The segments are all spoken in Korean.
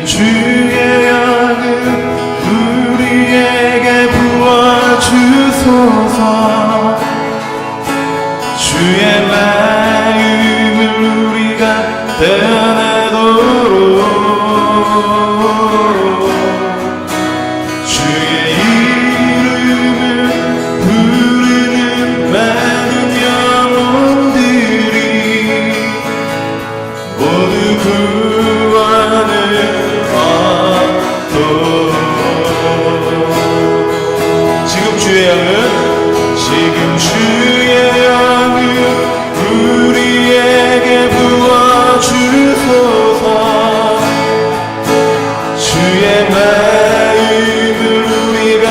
주의 영을 우리에게 부어주소서. 주의 마음을 우리가 변하도록 주의 이름을 부르는 많은 영혼들이 모두 구원을 얻도록. 지금 주의 영을 우리에게 부어주소서. 주의 마음을 우리가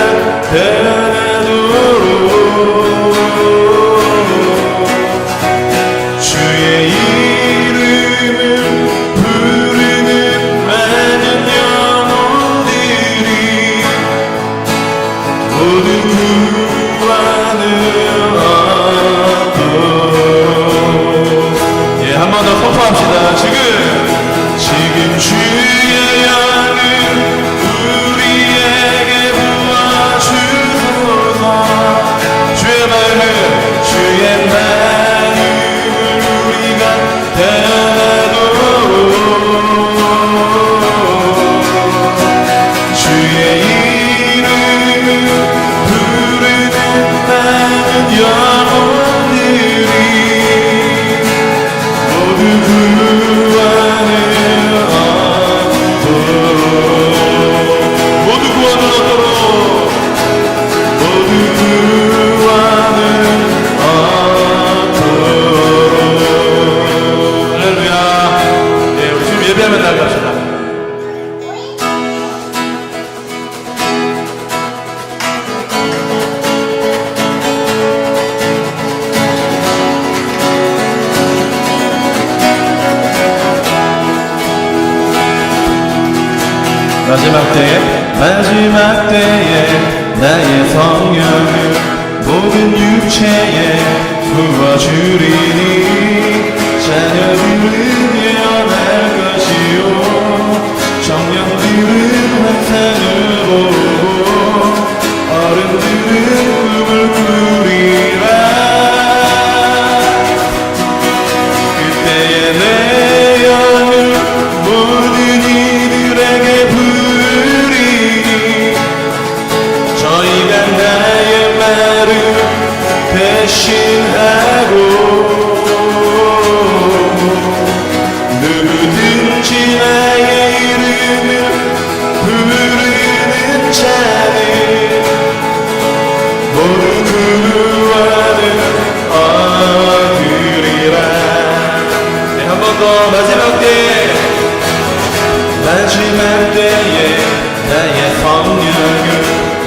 변하도록 주의 이름을 부르는 많은 영혼들이 모두 구원을 한 번 더 선포합시다. 지금 주의 영을 우리에게 부어주소서. 주의 마음을 우리가 변하도록 주의 이름을 부르는 많은 영혼들이 모두 구원을 얻도록 할렐루야. 네, 우리 지금 예배하면 나갑시다. 마지막 때에 나의 성령을 모든 육체에 부어주리니 자녀들은 예언할 것이요 청년들은 환상을 보고 어른들은 꿈을 꾸리라. 그때에 내 영을 모든 이들에게 대신하고 누구든지 나의 이름을 부르는 자는 모두 구원을 얻으리라. 네, 한 번 더. 마지막 때에 나의 성령을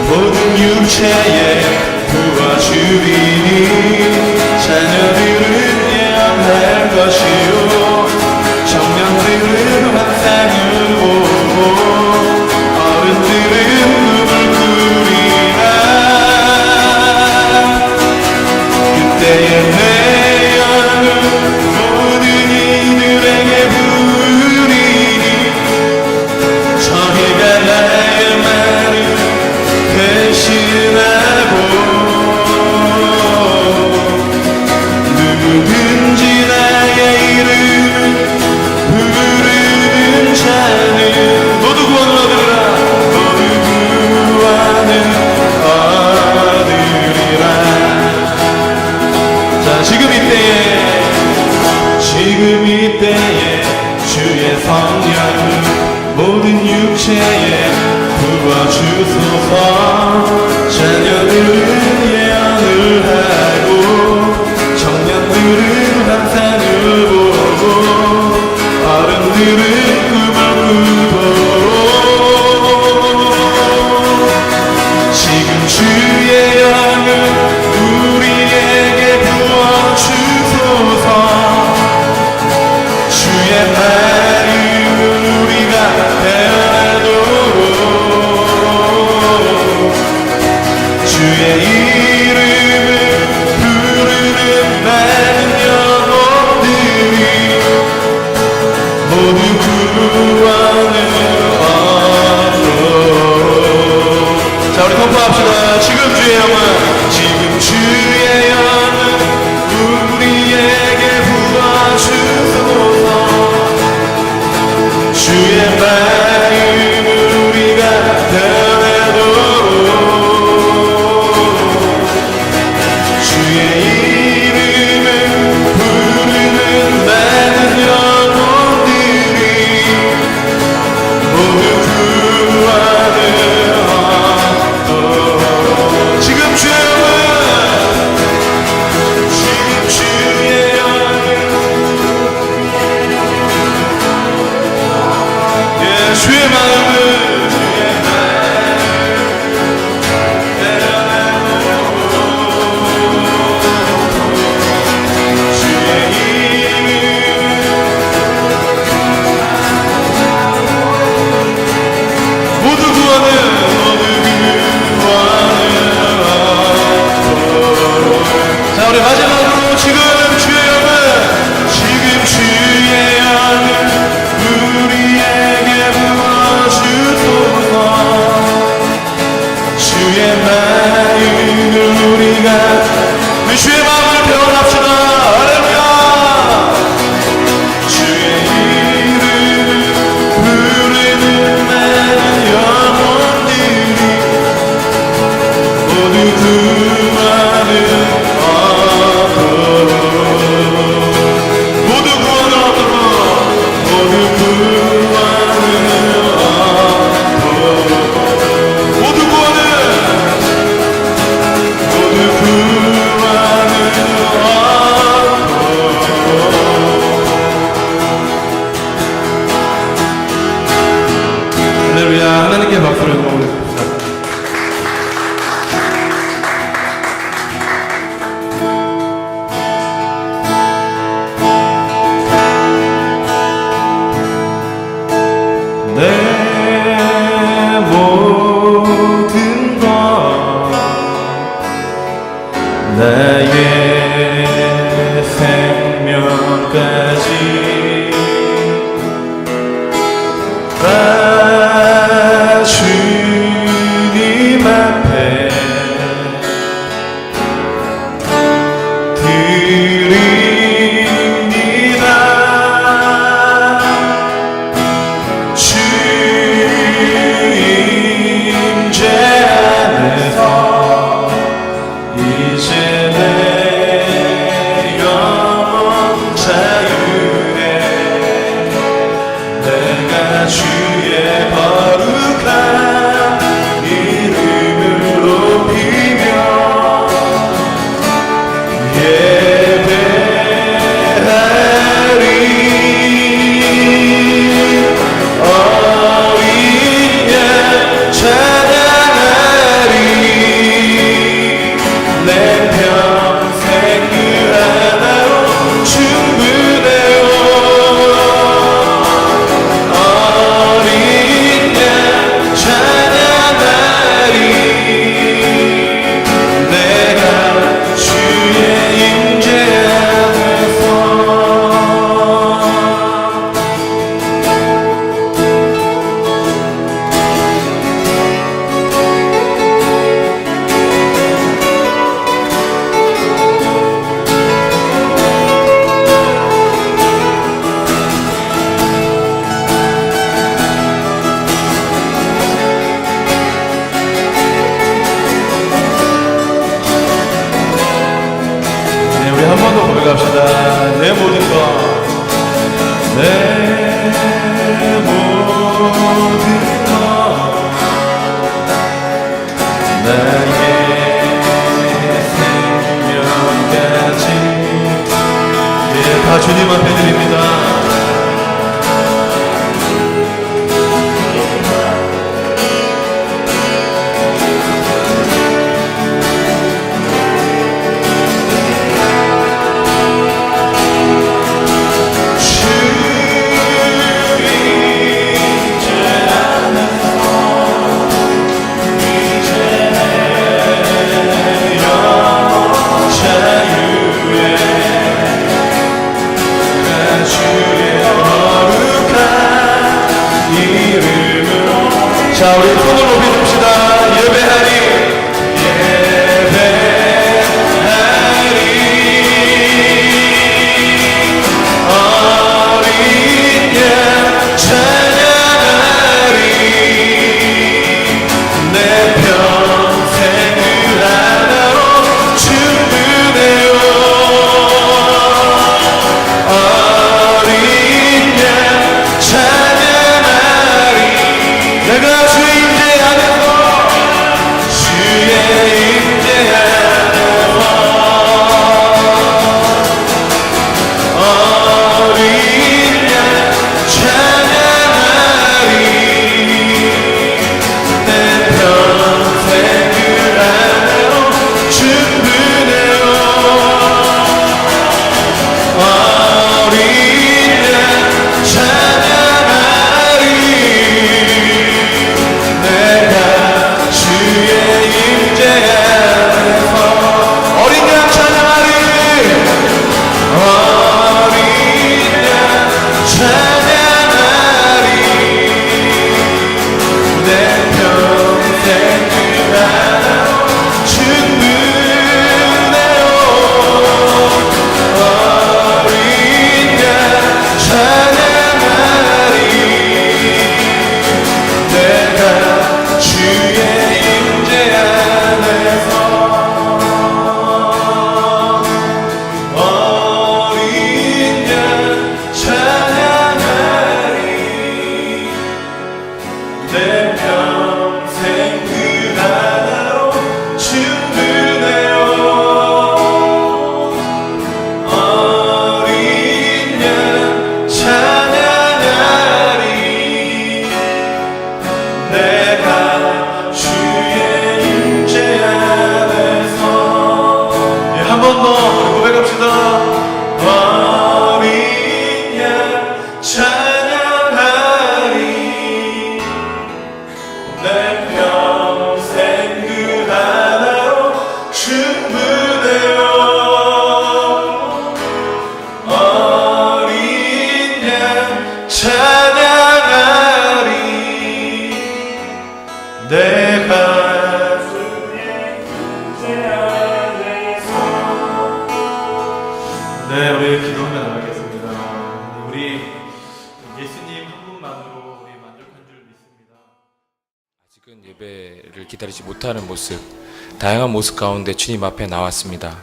모든 육체에 부어주리니 자녀들은 예언할 것이요 청년들은 환상을 보고 어른들은 꿈을 꾸리라. 그때에 내 영을 모든 이들에게 부으리니 저희가 나의 말을 대신하고 누구든지 나의 이름을 부르는 자는 모두 구원을 얻으리라. 모두 구원을 얻으리라. 자, 지금 이때에 주의 성령을 모든 육체에 부어주소서. 자녀들은 예언을 하고 청년들은 환상을 보고 어른들은 꿈을 꾸도록 지금 주의 영을 우리에게 부어주소서. 주의 마음을 우리가 변하도록 주의 이름을 부르는 많은 영혼들이 모두 구원을 우리 마지막으로 지금 주의 영은 우리에게 부어주소서. 주의 마음을 우리가 주의 마음을 표현합시다. 할렐루야. 주의 이름을 부르는 많은 영혼들이 모두 구원을 얻도록 모두 구원을 얻도록 모두 구원을 얻도록 모두 구원을 할렐루야. 하나님께 박수를 보내드립니다. 내 모든 것 나의 생명까지 다 주님 앞에 드립니다. 주 임재 안에서 이제 내 영혼 자유해. 내가 주의 거룩한 이름을 높이며 예배하리. 어린 양 찬양하리. 내 평생 그 하나로 충분해요. 어린 양 찬양하리. 내가 주의 임재 안에서 우리 한 번 더 고백합시다. 내 모든 것, 내 모든 것, 나의 생명까지 다 주님 앞에 드립니다. 자, 우리 손을 높이 듭시다. 예배하리. 예배하리. 어린 양 찬양하리. 내 평생 그 하나로 충분해요. 어린 양 찬양하리. 내가 주인데 네, 우리 기도하며 나가겠습니다. 우리 예수님 한 분만으로 우리 만족한 줄 믿습니다. 아직은 예배를 기다리지 못하는 모습, 다양한 모습 가운데 주님 앞에 나왔습니다.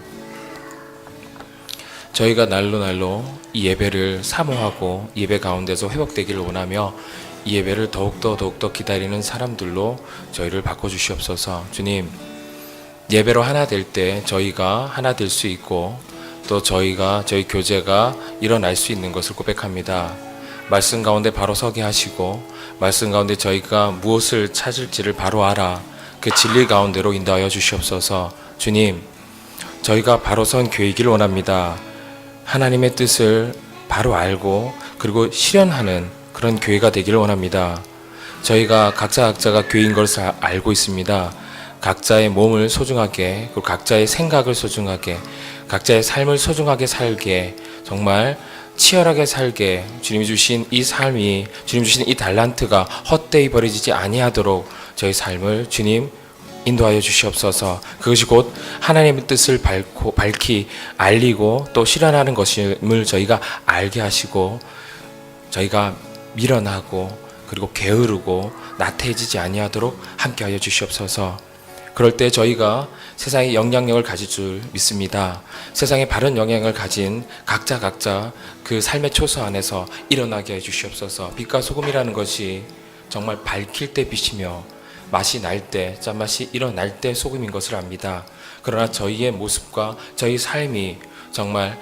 저희가 날로 이 예배를 사모하고 예배 가운데서 회복되기를 원하며 이 예배를 더욱더 기다리는 사람들로 저희를 바꿔주시옵소서. 주님, 예배로 하나 될 때 저희가 하나 될 수 있고 또 저희 교제가 일어날 수 있는 것을 고백합니다. 말씀 가운데 바로 서게 하시고 말씀 가운데 저희가 무엇을 찾을지를 바로 알아 그 진리 가운데로 인도하여 주시옵소서. 주님, 저희가 바로 선 교회이길 원합니다. 하나님의 뜻을 바로 알고 그리고 실현하는 그런 교회가 되기를 원합니다. 저희가 각자가 교회인 것을 알고 있습니다. 각자의 몸을 소중하게, 그리고 각자의 생각을 소중하게, 각자의 삶을 소중하게 살게, 정말 치열하게 살게, 주님이 주신 이 삶이, 주님 주신 이 달란트가 헛되이 버려지지 아니하도록 저희 삶을 주님 인도하여 주시옵소서. 그것이 곧 하나님의 뜻을 밝히 알리고 또 실현하는 것임을 저희가 알게 하시고 저희가 밀어나고 그리고 게으르고 나태해지지 아니하도록 함께하여 주시옵소서. 그럴 때 저희가 세상에 영향력을 가질 줄 믿습니다. 세상에 바른 영향을 가진 각자 그 삶의 초소 안에서 일어나게 해 주시옵소서. 빛과 소금이라는 것이 정말 밝힐 때 빛이며 맛이 날 때, 짠맛이 일어날 때 소금인 것을 압니다. 그러나 저희의 모습과 저희 삶이 정말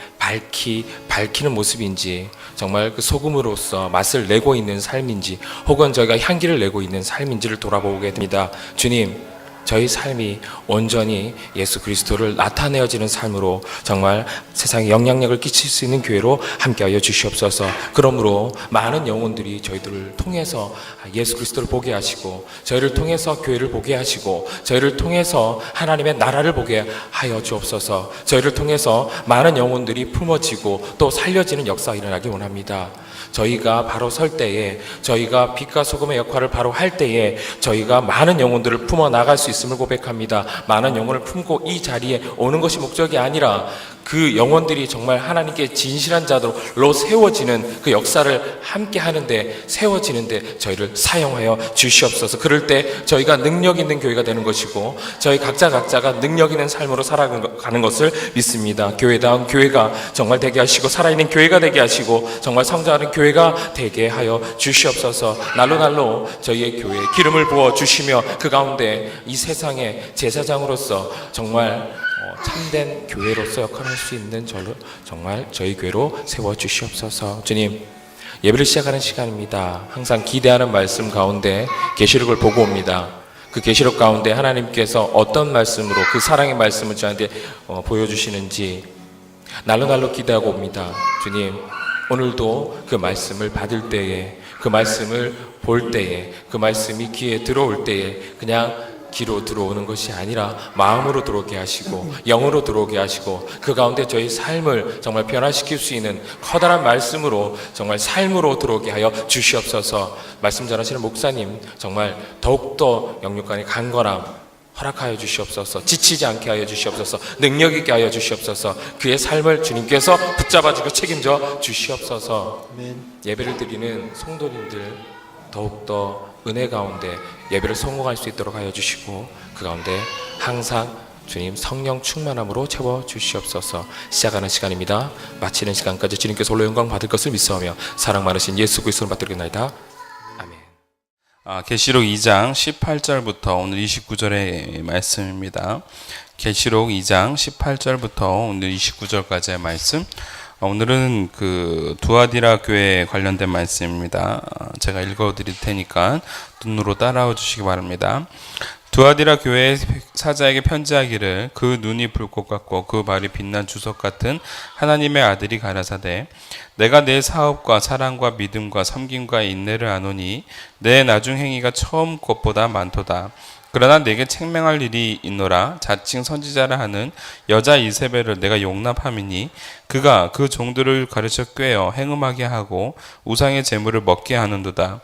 밝히는 모습인지, 정말 그 소금으로서 맛을 내고 있는 삶인지, 혹은 저희가 향기를 내고 있는 삶인지를 돌아보게 됩니다. 주님, 저희 삶이 온전히 예수 그리스도를 나타내어지는 삶으로 정말 세상에 영향력을 끼칠 수 있는 교회로 함께하여 주시옵소서. 그러므로 많은 영혼들이 저희들을 통해서 예수 그리스도를 보게 하시고 저희를 통해서 교회를 보게 하시고 저희를 통해서 하나님의 나라를 보게 하여 주옵소서. 저희를 통해서 많은 영혼들이 품어지고 또 살려지는 역사가 일어나기 원합니다. 저희가 바로 설 때에, 저희가 빛과 소금의 역할을 바로 할 때에 저희가 많은 영혼들을 품어 나갈 수 있음을 고백합니다. 많은 영혼을 품고 이 자리에 오는 것이 목적이 아니라 그 영혼들이 정말 하나님께 진실한 자들로 세워지는 그 역사를 함께 하는데, 세워지는데 저희를 사용하여 주시옵소서. 그럴 때 저희가 능력 있는 교회가 되는 것이고 저희 각자가 능력 있는 삶으로 살아가는 것을 믿습니다. 교회다운 교회가 정말 되게 하시고 살아있는 교회가 되게 하시고 정말 성장하는 교회가 되게 하여 주시옵소서. 날로 저희의 교회에 기름을 부어 주시며 그 가운데 이 세상의 제사장으로서 정말 참된 교회로서 역할을 할 수 있는 정말 저희 교회로 세워주시옵소서. 주님, 예배를 시작하는 시간입니다. 항상 기대하는 말씀 가운데 계시록을 보고 옵니다. 그 계시록 가운데 하나님께서 어떤 말씀으로 그 사랑의 말씀을 저한테 보여주시는지 날로 기대하고 옵니다. 주님, 오늘도 그 말씀을 받을 때에, 그 말씀을 볼 때에, 그 말씀이 귀에 들어올 때에 그냥 귀로 들어오는 것이 아니라 마음으로 들어오게 하시고 영으로 들어오게 하시고 그 가운데 저희 삶을 정말 변화시킬 수 있는 커다란 말씀으로 정말 삶으로 들어오게 하여 주시옵소서. 말씀 전하시는 목사님 정말 더욱더 영육간의 강건함 허락하여 주시옵소서. 지치지 않게 하여 주시옵소서. 능력 있게 하여 주시옵소서. 그의 삶을 주님께서 붙잡아주고 책임져 주시옵소서. 예배를 드리는 성도님들 더욱더 은혜 가운데 예배를 성공할 수 있도록 하여 주시고 그 가운데 항상 주님 성령 충만함으로 채워 주시옵소서. 시작하는 시간입니다. 마치는 시간까지 주님께서 홀로 영광 받을 것을 믿사오며 사랑 많으신 예수 그리스도를 받들겠나이다. 아멘. 계시록 2장 18절부터 오늘 29절의 말씀입니다. 계시록 2장 18절부터 오늘 29절까지의 말씀. 오늘은 그 두아디라 교회에 관련된 말씀입니다. 제가 읽어드릴 테니까 눈으로 따라와 주시기 바랍니다. 두아디라 교회 사자에게 편지하기를 그 눈이 불꽃 같고 그 발이 빛난 주석 같은 하나님의 아들이 가라사대 내가 내 사업과 사랑과 믿음과 섬김과 인내를 아노니 내 나중 행위가 처음 것보다 많도다. 그러나 내게 책망할 일이 있노라. 자칭 선지자라 하는 여자 이세벨을 내가 용납함이니 그가 그 종들을 가르쳐 꿰어 행음하게 하고 우상의 재물을 먹게 하는도다.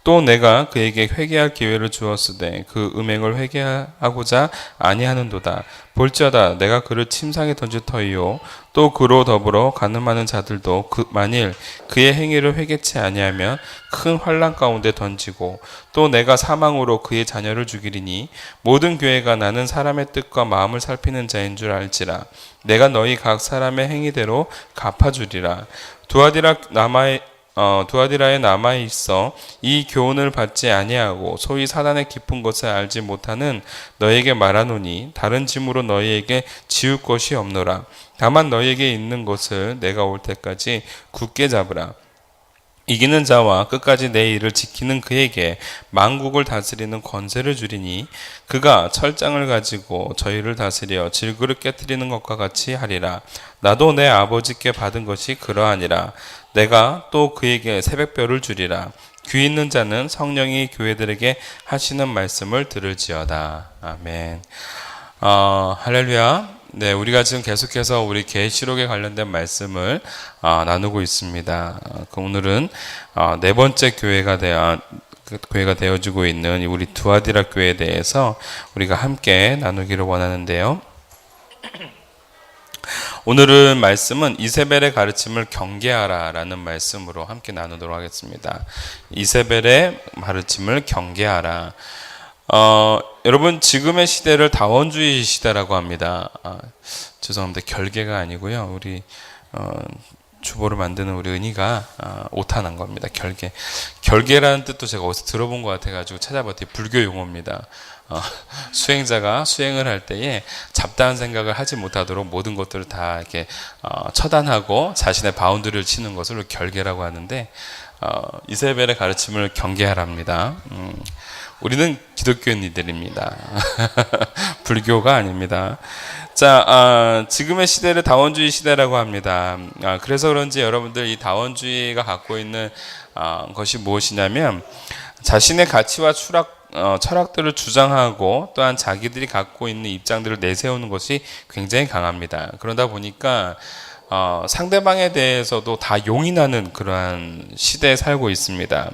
또 내가 그에게 회개할 기회를 주었으되 그 음행을 회개하고자 아니하는도다. 볼지어다 내가 그를 침상에 던질 터이요 또 그로 더불어 가늠하는 자들도 만일 그의 행위를 회개치 아니하면 큰 환난 가운데 던지고 또 내가 사망으로 그의 자녀를 죽이리니 모든 교회가 나는 사람의 뜻과 마음을 살피는 자인 줄 알지라. 내가 너희 각 사람의 행위대로 갚아주리라. 두아디라에 남아 있어 이 교훈을 받지 아니하고 소위 사단의 깊은 것을 알지 못하는 너희에게 말하노니 다른 짐으로 너희에게 지울 것이 없노라. 다만 너희에게 있는 것을 내가 올 때까지 굳게 잡으라. 이기는 자와 끝까지 내 일을 지키는 그에게 만국을 다스리는 권세를 주리니 그가 철장을 가지고 저희를 다스려 질그릇 깨뜨리는 것과 같이 하리라. 나도 내 아버지께 받은 것이 그러하니라. 내가 또 그에게 새벽별을 주리라. 귀 있는 자는 성령이 교회들에게 하시는 말씀을 들을지어다. 아멘. 할렐루야. 네, 우리가 지금 계속해서 우리 계시록에 관련된 말씀을 나누고 있습니다. 오늘은 네 번째 교회가 되어지고 있는 우리 두아디라 교회에 대해서 우리가 함께 나누기를 원하는데요. 오늘은 말씀은 이세벨의 가르침을 경계하라라는 말씀으로 함께 나누도록 하겠습니다. 이세벨의 가르침을 경계하라. 여러분 지금의 시대를 다원주의 시대라고 합니다. 죄송합니다. 결계가 아니고요. 우리 주보를 만드는 우리 은희가 오타난 겁니다. 결계라는 뜻도 제가 어디서 들어본 것 같아가지고 찾아봤더니 불교 용어입니다. 수행자가 수행을 할 때에 잡다한 생각을 하지 못하도록 모든 것들을 다 이렇게 처단하고 자신의 바운드리를 치는 것을 결계라고 하는데 이세벨의 가르침을 경계하랍니다. 우리는 기독교인들입니다. 불교가 아닙니다. 자, 지금의 시대를 다원주의 시대라고 합니다. 그래서 그런지 여러분들 이 다원주의가 갖고 있는 것이 무엇이냐면 자신의 가치와 철학들을 주장하고 또한 자기들이 갖고 있는 입장들을 내세우는 것이 굉장히 강합니다. 그러다 보니까 상대방에 대해서도 다 용인하는 그러한 시대에 살고 있습니다.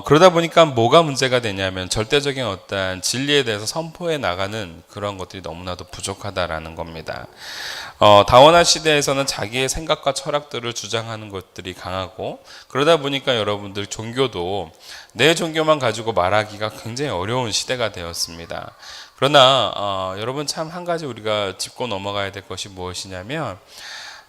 그러다 보니까 뭐가 문제가 되냐면 절대적인 어떤 진리에 대해서 선포해 나가는 그런 것들이 너무나도 부족하다라는 겁니다. 다원화 시대에서는 자기의 생각과 철학들을 주장하는 것들이 강하고 그러다 보니까 여러분들 종교도 내 종교만 가지고 말하기가 굉장히 어려운 시대가 되었습니다. 그러나 여러분 참 한 가지 우리가 짚고 넘어가야 될 것이 무엇이냐면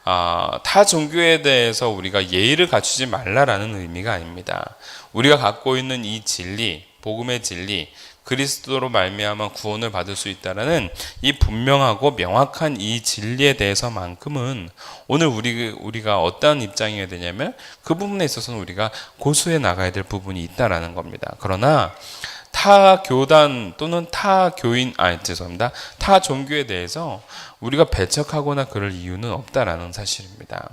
타 종교에 대해서 우리가 예의를 갖추지 말라라는 의미가 아닙니다. 우리가 갖고 있는 이 진리, 복음의 진리, 그리스도로 말미암아 구원을 받을 수 있다라는 이 분명하고 명확한 이 진리에 대해서만큼은 오늘 우리가 어떠한 입장이어야 되냐면 그 부분에 있어서는 우리가 고수해 나가야 될 부분이 있다라는 겁니다. 그러나 타 교단 또는 타 종교에 대해서 우리가 배척하거나 그럴 이유는 없다라는 사실입니다.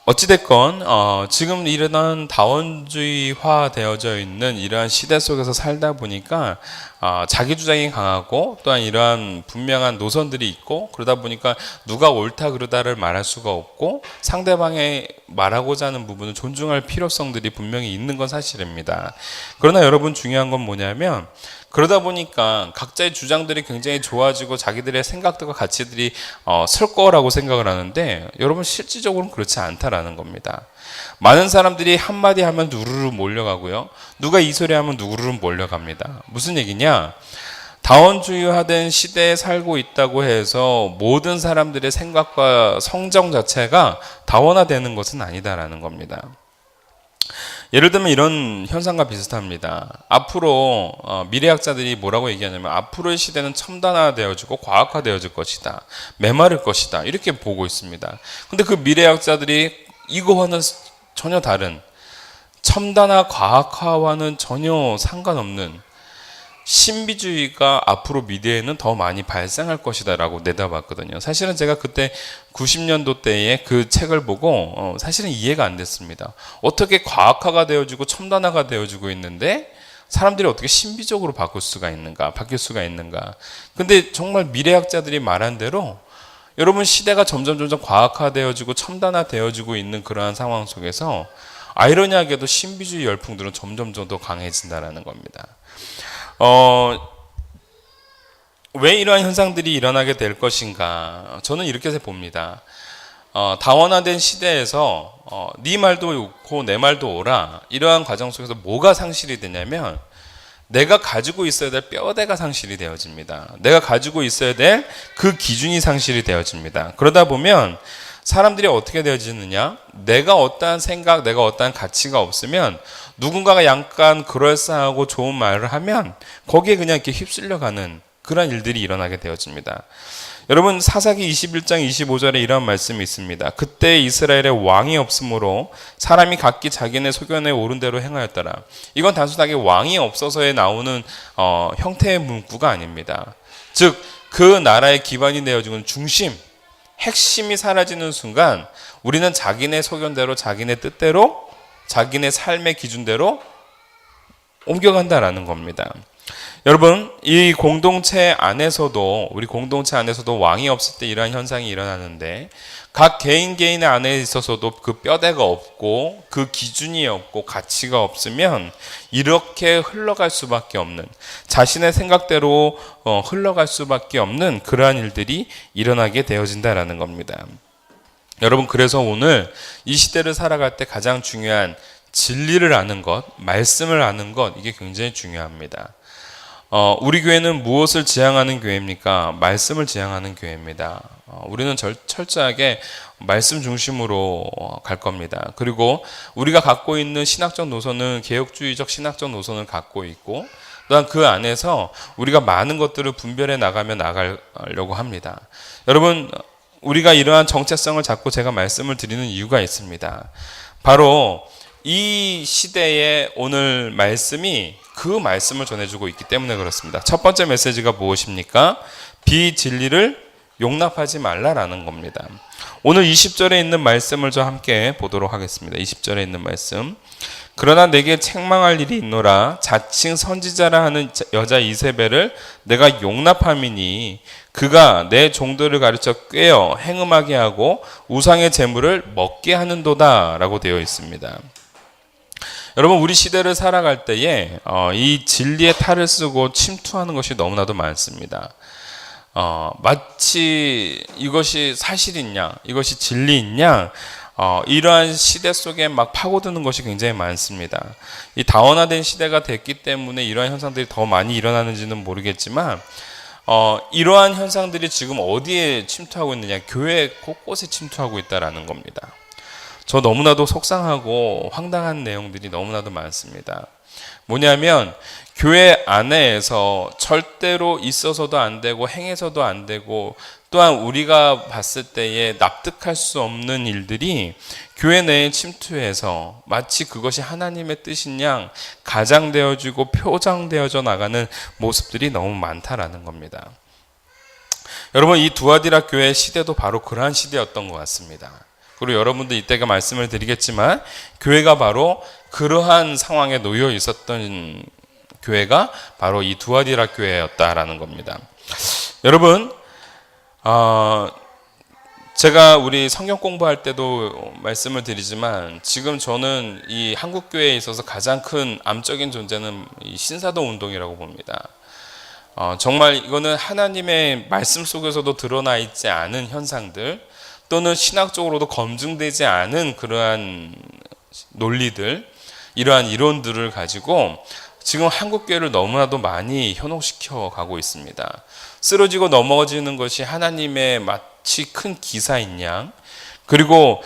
어찌됐건 지금 이러한 다원주의화 되어져 있는 이러한 시대 속에서 살다 보니까 자기 주장이 강하고 또한 이러한 분명한 노선들이 있고 그러다 보니까 누가 옳다 그르다를 말할 수가 없고 상대방의 말하고자 하는 부분을 존중할 필요성들이 분명히 있는 건 사실입니다. 그러나 여러분 중요한 건 뭐냐면 그러다 보니까 각자의 주장들이 굉장히 좋아지고 자기들의 생각들과 가치들이 설 거라고 생각을 하는데 여러분 실질적으로는 그렇지 않다라는 겁니다. 많은 사람들이 한마디 하면 누르르 몰려가고요. 누가 이 소리 하면 누르르 몰려갑니다. 무슨 얘기냐? 다원주의화된 시대에 살고 있다고 해서 모든 사람들의 생각과 성정 자체가 다원화되는 것은 아니다라는 겁니다. 예를 들면 이런 현상과 비슷합니다. 앞으로 미래학자들이 뭐라고 얘기하냐면 앞으로의 시대는 첨단화되어지고 과학화되어질 것이다. 메마를 것이다. 이렇게 보고 있습니다. 근데 그 미래학자들이 이거와는 전혀 다른 첨단화 과학화와는 전혀 상관없는 신비주의가 앞으로 미래에는 더 많이 발생할 것이다 라고 내다봤거든요. 사실은 제가 그때 90년도 때에 그 책을 보고 사실은 이해가 안 됐습니다. 어떻게 과학화가 되어지고 첨단화가 되어지고 있는데 사람들이 어떻게 신비적으로 바뀔 수가 있는가. 근데 정말 미래학자들이 말한 대로 여러분, 시대가 점점 과학화되어지고 첨단화되어지고 있는 그러한 상황 속에서 아이러니하게도 신비주의 열풍들은 점점 더 강해진다는 겁니다. 왜 이러한 현상들이 일어나게 될 것인가? 저는 이렇게 봅니다. 다원화된 시대에서 네 말도 옳고 내 말도 옳아, 이러한 과정 속에서 뭐가 상실이 되냐면 내가 가지고 있어야 될 뼈대가 상실이 되어집니다. 내가 가지고 있어야 될 그 기준이 상실이 되어집니다. 그러다 보면 사람들이 어떻게 되어지느냐? 내가 어떠한 생각, 내가 어떠한 가치가 없으면 누군가가 약간 그럴싸하고 좋은 말을 하면 거기에 그냥 이렇게 휩쓸려가는 그런 일들이 일어나게 되어집니다. 여러분, 사사기 21장 25절에 이런 말씀이 있습니다. 그때 이스라엘에 왕이 없으므로 사람이 각기 자기네 소견에 옳은 대로 행하였더라. 이건 단순하게 왕이 없어서에 나오는 형태의 문구가 아닙니다. 즉, 그 나라의 기반이 되어지는 중심, 핵심이 사라지는 순간 우리는 자기네 소견대로, 자기네 뜻대로, 자기네 삶의 기준대로 옮겨간다라는 겁니다. 여러분, 이 공동체 안에서도, 우리 공동체 안에서도 왕이 없을 때 이러한 현상이 일어나는데, 각 개인의 안에 있어서도 그 뼈대가 없고 그 기준이 없고 가치가 없으면 이렇게 흘러갈 수밖에 없는, 자신의 생각대로 흘러갈 수밖에 없는 그러한 일들이 일어나게 되어진다라는 겁니다. 여러분, 그래서 오늘 이 시대를 살아갈 때 가장 중요한 진리를 아는 것, 말씀을 아는 것, 이게 굉장히 중요합니다. 우리 교회는 무엇을 지향하는 교회입니까? 말씀을 지향하는 교회입니다. 우리는 철저하게 말씀 중심으로 갈 겁니다. 그리고 우리가 갖고 있는 신학적 노선은 개혁주의적 신학적 노선을 갖고 있고, 또한 그 안에서 우리가 많은 것들을 분별해 나가려고 합니다. 여러분, 우리가 이러한 정체성을 잡고 제가 말씀을 드리는 이유가 있습니다. 바로 이 시대에 오늘 말씀이 그 말씀을 전해주고 있기 때문에 그렇습니다. 첫 번째 메시지가 무엇입니까? 비진리를 용납하지 말라라는 겁니다. 오늘 20절에 있는 말씀을 저 함께 보도록 하겠습니다. 20절에 있는 말씀. 그러나 내게 책망할 일이 있노라. 자칭 선지자라 하는 여자 이세벨을 내가 용납함이니 그가 내 종들을 가르쳐 꾀어 행음하게 하고 우상의 재물을 먹게 하는도다 라고 되어 있습니다. 여러분, 우리 시대를 살아갈 때에 이 진리의 탈을 쓰고 침투하는 것이 너무나도 많습니다. 마치 이것이 사실이냐, 이것이 진리있냐, 이러한 시대 속에 막 파고드는 것이 굉장히 많습니다. 이 다원화된 시대가 됐기 때문에 이러한 현상들이 더 많이 일어나는지는 모르겠지만, 이러한 현상들이 지금 어디에 침투하고 있느냐? 교회 곳곳에 침투하고 있다라는 겁니다. 저 너무나도 속상하고 황당한 내용들이 너무나도 많습니다. 뭐냐면 교회 안에서 절대로 있어서도 안 되고 행해서도 안 되고, 또한 우리가 봤을 때에 납득할 수 없는 일들이 교회 내에 침투해서 마치 그것이 하나님의 뜻인 양 가장되어지고 표장되어져 나가는 모습들이 너무 많다라는 겁니다. 여러분, 이 두아디라 교회 시대도 바로 그러한 시대였던 것 같습니다. 그리고 여러분들 이때가 말씀을 드리겠지만 교회가 바로 그러한 상황에 놓여 있었던 교회가 바로 이 두아디라 교회였다라는 겁니다. 여러분, 제가 우리 성경 공부할 때도 말씀을 드리지만 지금 저는 이 한국 교회에 있어서 가장 큰 암적인 존재는 이 신사도 운동이라고 봅니다. 정말 이거는 하나님의 말씀 속에서도 드러나 있지 않은 현상들, 또는 신학적으로도 검증되지 않은 그러한 논리들, 이러한 이론들을 가지고 지금 한국교회를 너무나도 많이 현혹시켜 가고 있습니다. 쓰러지고 넘어지는 것이 하나님의 마치 큰 기사인 양, 그리고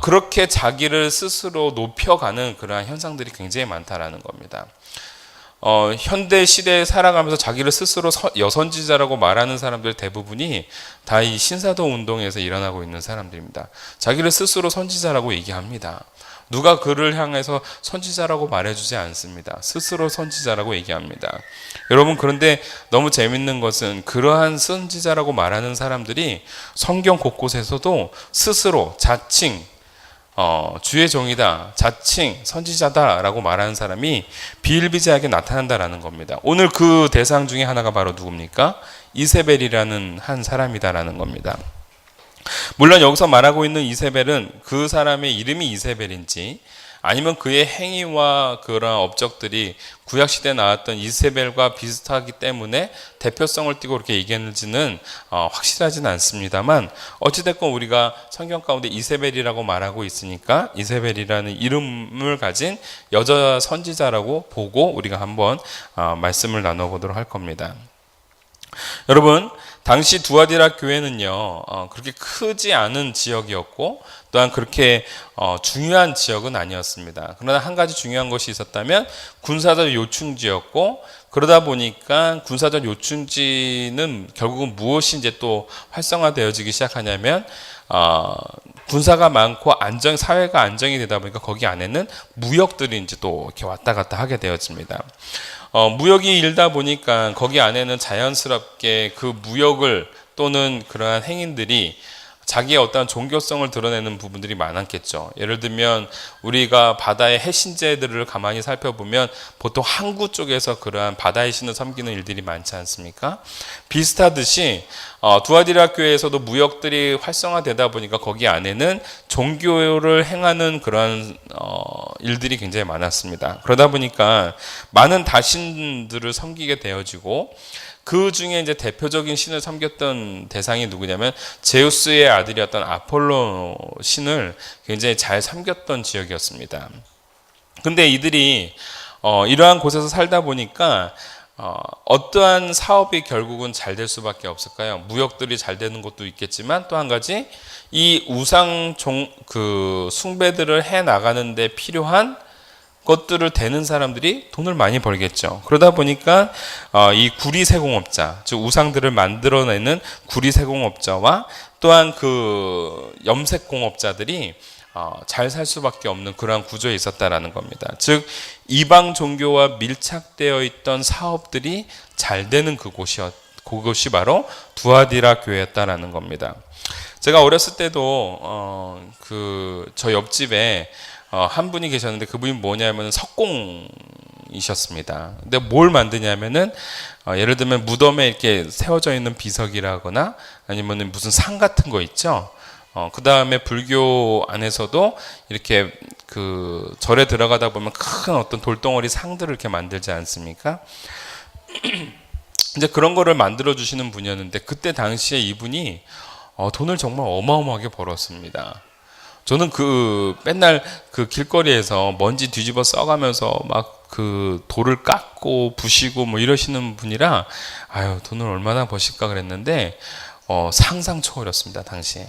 그렇게 자기를 스스로 높여가는 그러한 현상들이 굉장히 많다라는 겁니다. 현대 시대에 살아가면서 자기를 스스로 여선지자라고 말하는 사람들 대부분이 다 이 신사도 운동에서 일어나고 있는 사람들입니다. 자기를 스스로 선지자라고 얘기합니다. 누가 그를 향해서 선지자라고 말해주지 않습니다. 스스로 선지자라고 얘기합니다. 여러분, 그런데 너무 재밌는 것은 그러한 선지자라고 말하는 사람들이 성경 곳곳에서도 스스로 자칭 주의 종이다, 자칭 선지자다라고 말하는 사람이 비일비재하게 나타난다라는 겁니다. 오늘 그 대상 중에 하나가 바로 누굽니까? 이세벨이라는 한 사람이다라는 겁니다. 물론 여기서 말하고 있는 이세벨은 그 사람의 이름이 이세벨인지 아니면 그의 행위와 그런 업적들이 구약시대에 나왔던 이세벨과 비슷하기 때문에 대표성을 띠고 그렇게 얘기했는지는 확실하지는 않습니다만 어찌됐건 우리가 성경 가운데 이세벨이라고 말하고 있으니까 이세벨이라는 이름을 가진 여자 선지자라고 보고 우리가 한번 말씀을 나눠보도록 할 겁니다. 여러분, 당시 두아디라 교회는요 그렇게 크지 않은 지역이었고 또한 그렇게 중요한 지역은 아니었습니다. 그러나 한 가지 중요한 것이 있었다면 군사적 요충지였고, 그러다 보니까 군사적 요충지는 결국은 무엇이 이제 또 활성화되어지기 시작하냐면 군사가 많고 사회가 안정이 되다 보니까 거기 안에는 무역들이 이제 또 이렇게 왔다 갔다 하게 되어집니다. 무역이 일다 보니까 거기 안에는 자연스럽게 그 무역을 또는 그러한 행인들이 자기의 어떤 종교성을 드러내는 부분들이 많았겠죠. 예를 들면 우리가 바다의 해신제들을 가만히 살펴보면 보통 항구 쪽에서 그러한 바다의 신을 섬기는 일들이 많지 않습니까? 비슷하듯이 두아디라 교회에서도 무역들이 활성화되다 보니까 거기 안에는 종교를 행하는 그런 일들이 굉장히 많았습니다. 그러다 보니까 많은 다신들을 섬기게 되어지고 그 중에 이제 대표적인 신을 섬겼던 대상이 누구냐면 제우스의 아들이었던 아폴로 신을 굉장히 잘 섬겼던 지역이었습니다. 근데 이들이 이러한 곳에서 살다 보니까 어떠한 사업이 결국은 잘 될 수밖에 없을까요? 무역들이 잘 되는 것도 있겠지만 또 한 가지 이 우상 숭배들을 해 나가는 데 필요한 것들을 대는 사람들이 돈을 많이 벌겠죠. 그러다 보니까 이 구리세공업자, 즉 우상들을 만들어내는 구리세공업자와 또한 그 염색공업자들이 잘 살 수밖에 없는 그러한 구조에 있었다라는 겁니다. 즉 이방 종교와 밀착되어 있던 사업들이 잘 되는 그곳이 바로 두아디라 교회였다라는 겁니다. 제가 어렸을 때도 저 옆집에 한 분이 계셨는데 그분이 뭐냐면 석공이셨습니다. 근데 뭘 만드냐면은 예를 들면 무덤에 이렇게 세워져 있는 비석이라거나 아니면 무슨 상 같은 거 있죠. 그 다음에 불교 안에서도 이렇게 그 절에 들어가다 보면 큰 어떤 돌덩어리 상들을 이렇게 만들지 않습니까? 이제 그런 거를 만들어 주시는 분이었는데 그때 당시에 이분이 돈을 정말 어마어마하게 벌었습니다. 저는 맨날 그 길거리에서 먼지 뒤집어 써가면서 막 그 돌을 깎고 부시고 뭐 이러시는 분이라 돈을 얼마나 버실까 그랬는데 상상 초월이었습니다 당시에.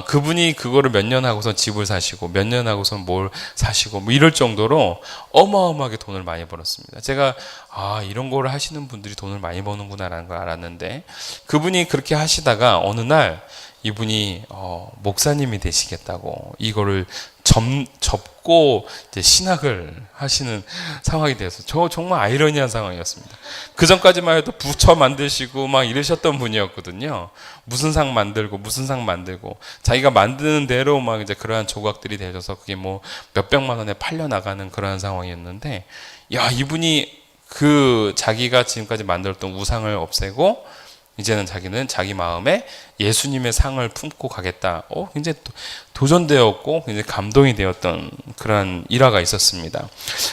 그분이 그거를 몇 년 하고선 집을 사시고 몇 년 하고선 뭘 사시고 뭐 이럴 정도로 어마어마하게 돈을 많이 벌었습니다. 제가 이런 거를 하시는 분들이 돈을 많이 버는구나라는 걸 알았는데 그분이 그렇게 하시다가 어느 날 이분이 목사님이 되시겠다고 이거를 접고 이제 신학을 하시는 상황이 돼서 정말 아이러니한 상황이었습니다. 그 전까지만 해도 부처 만드시고 막 이러셨던 분이었거든요. 무슨 상 만들고 자기가 만드는 대로 막 이제 그러한 조각들이 되셔서 그게 뭐 몇백만 원에 팔려 나가는 그러한 상황이었는데 이분이 자기가 지금까지 만들었던 우상을 없애고 이제는 자기는 자기 마음에 예수님의 상을 품고 가겠다. 굉장히 도전되었고 굉장히 감동이 되었던 그런 일화가 있었습니다.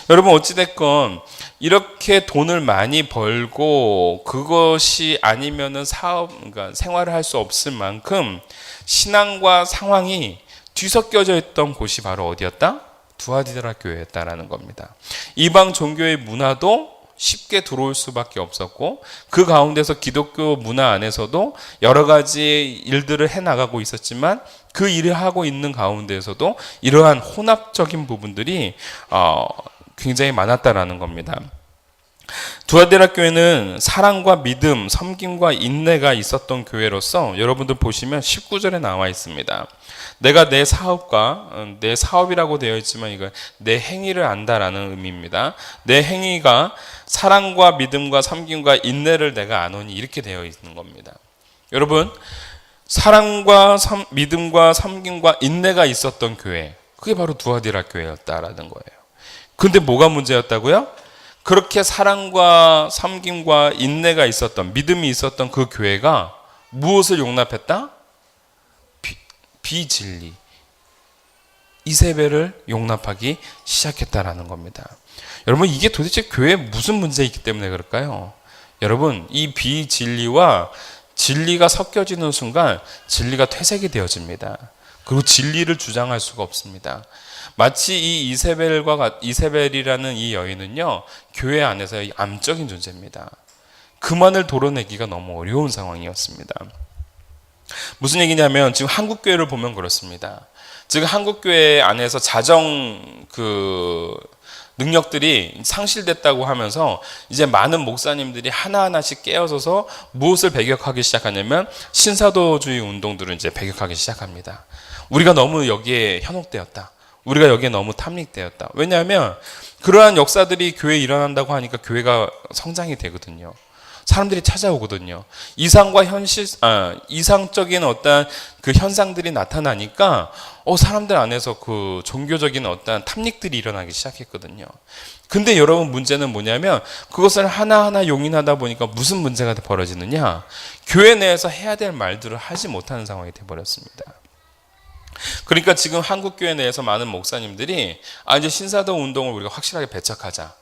여러분 어찌됐건 이렇게 돈을 많이 벌고 그것이 아니면은 그러니까 생활을 할 수 없을 만큼 신앙과 상황이 뒤섞여져 있던 곳이 바로 어디였다? 두아디라 교회였다라는 겁니다. 이방 종교의 문화도 쉽게 들어올 수밖에 없었고 그 가운데서 기독교 문화 안에서도 여러 가지 일들을 해나가고 있었지만 그 일을 하고 있는 가운데에서도 이러한 혼합적인 부분들이 굉장히 많았다라는 겁니다. 두아디라 교회는 사랑과 믿음, 섬김과 인내가 있었던 교회로서 여러분들 보시면 19절에 나와 있습니다. 내가 내 사업이라고 되어 있지만 이건 내 행위를 안다라는 의미입니다. 내 행위가 사랑과 믿음과 섬김과 인내를 내가 아노니 이렇게 되어 있는 겁니다. 여러분 사랑과 믿음과 섬김과 인내가 있었던 교회 그게 바로 두아디라 교회였다라는 거예요. 근데 뭐가 문제였다고요? 그렇게 사랑과 섬김과 인내가 있었던 믿음이 있었던 그 교회가 무엇을 용납했다? 비진리, 이세벨을 용납하기 시작했다라는 겁니다. 여러분, 이게 도대체 교회에 무슨 문제이기 때문에 그럴까요? 여러분, 이 비진리와 진리가 섞여지는 순간 진리가 퇴색이 되어집니다. 그리고 진리를 주장할 수가 없습니다. 마치 이 이세벨이라는 이 여인은요, 교회 안에서의 암적인 존재입니다. 그만을 도려내기가 너무 어려운 상황이었습니다. 무슨 얘기냐면 지금 한국 교회를 보면 그렇습니다. 지금 한국 교회 안에서 자정 능력들이 상실됐다고 하면서 이제 많은 목사님들이 하나하나씩 깨어져서 무엇을 배격하기 시작하냐면 신사도주의 운동들을 이제 배격하기 시작합니다. 우리가 너무 여기에 현혹되었다. 우리가 여기에 너무 탐닉되었다. 왜냐하면 그러한 역사들이 교회에 일어난다고 하니까 교회가 성장이 되거든요. 사람들이 찾아오거든요. 이상적인 어떤 그 현상들이 나타나니까 사람들 안에서 그 종교적인 어떤 탐닉들이 일어나기 시작했거든요. 근데 여러분, 문제는 뭐냐면 그것을 하나하나 용인하다 보니까 무슨 문제가 벌어지느냐? 교회 내에서 해야 될 말들을 하지 못하는 상황이 되어버렸습니다. 그러니까 지금 한국 교회 내에서 많은 목사님들이 이제 신사도 운동을 우리가 확실하게 배척하자.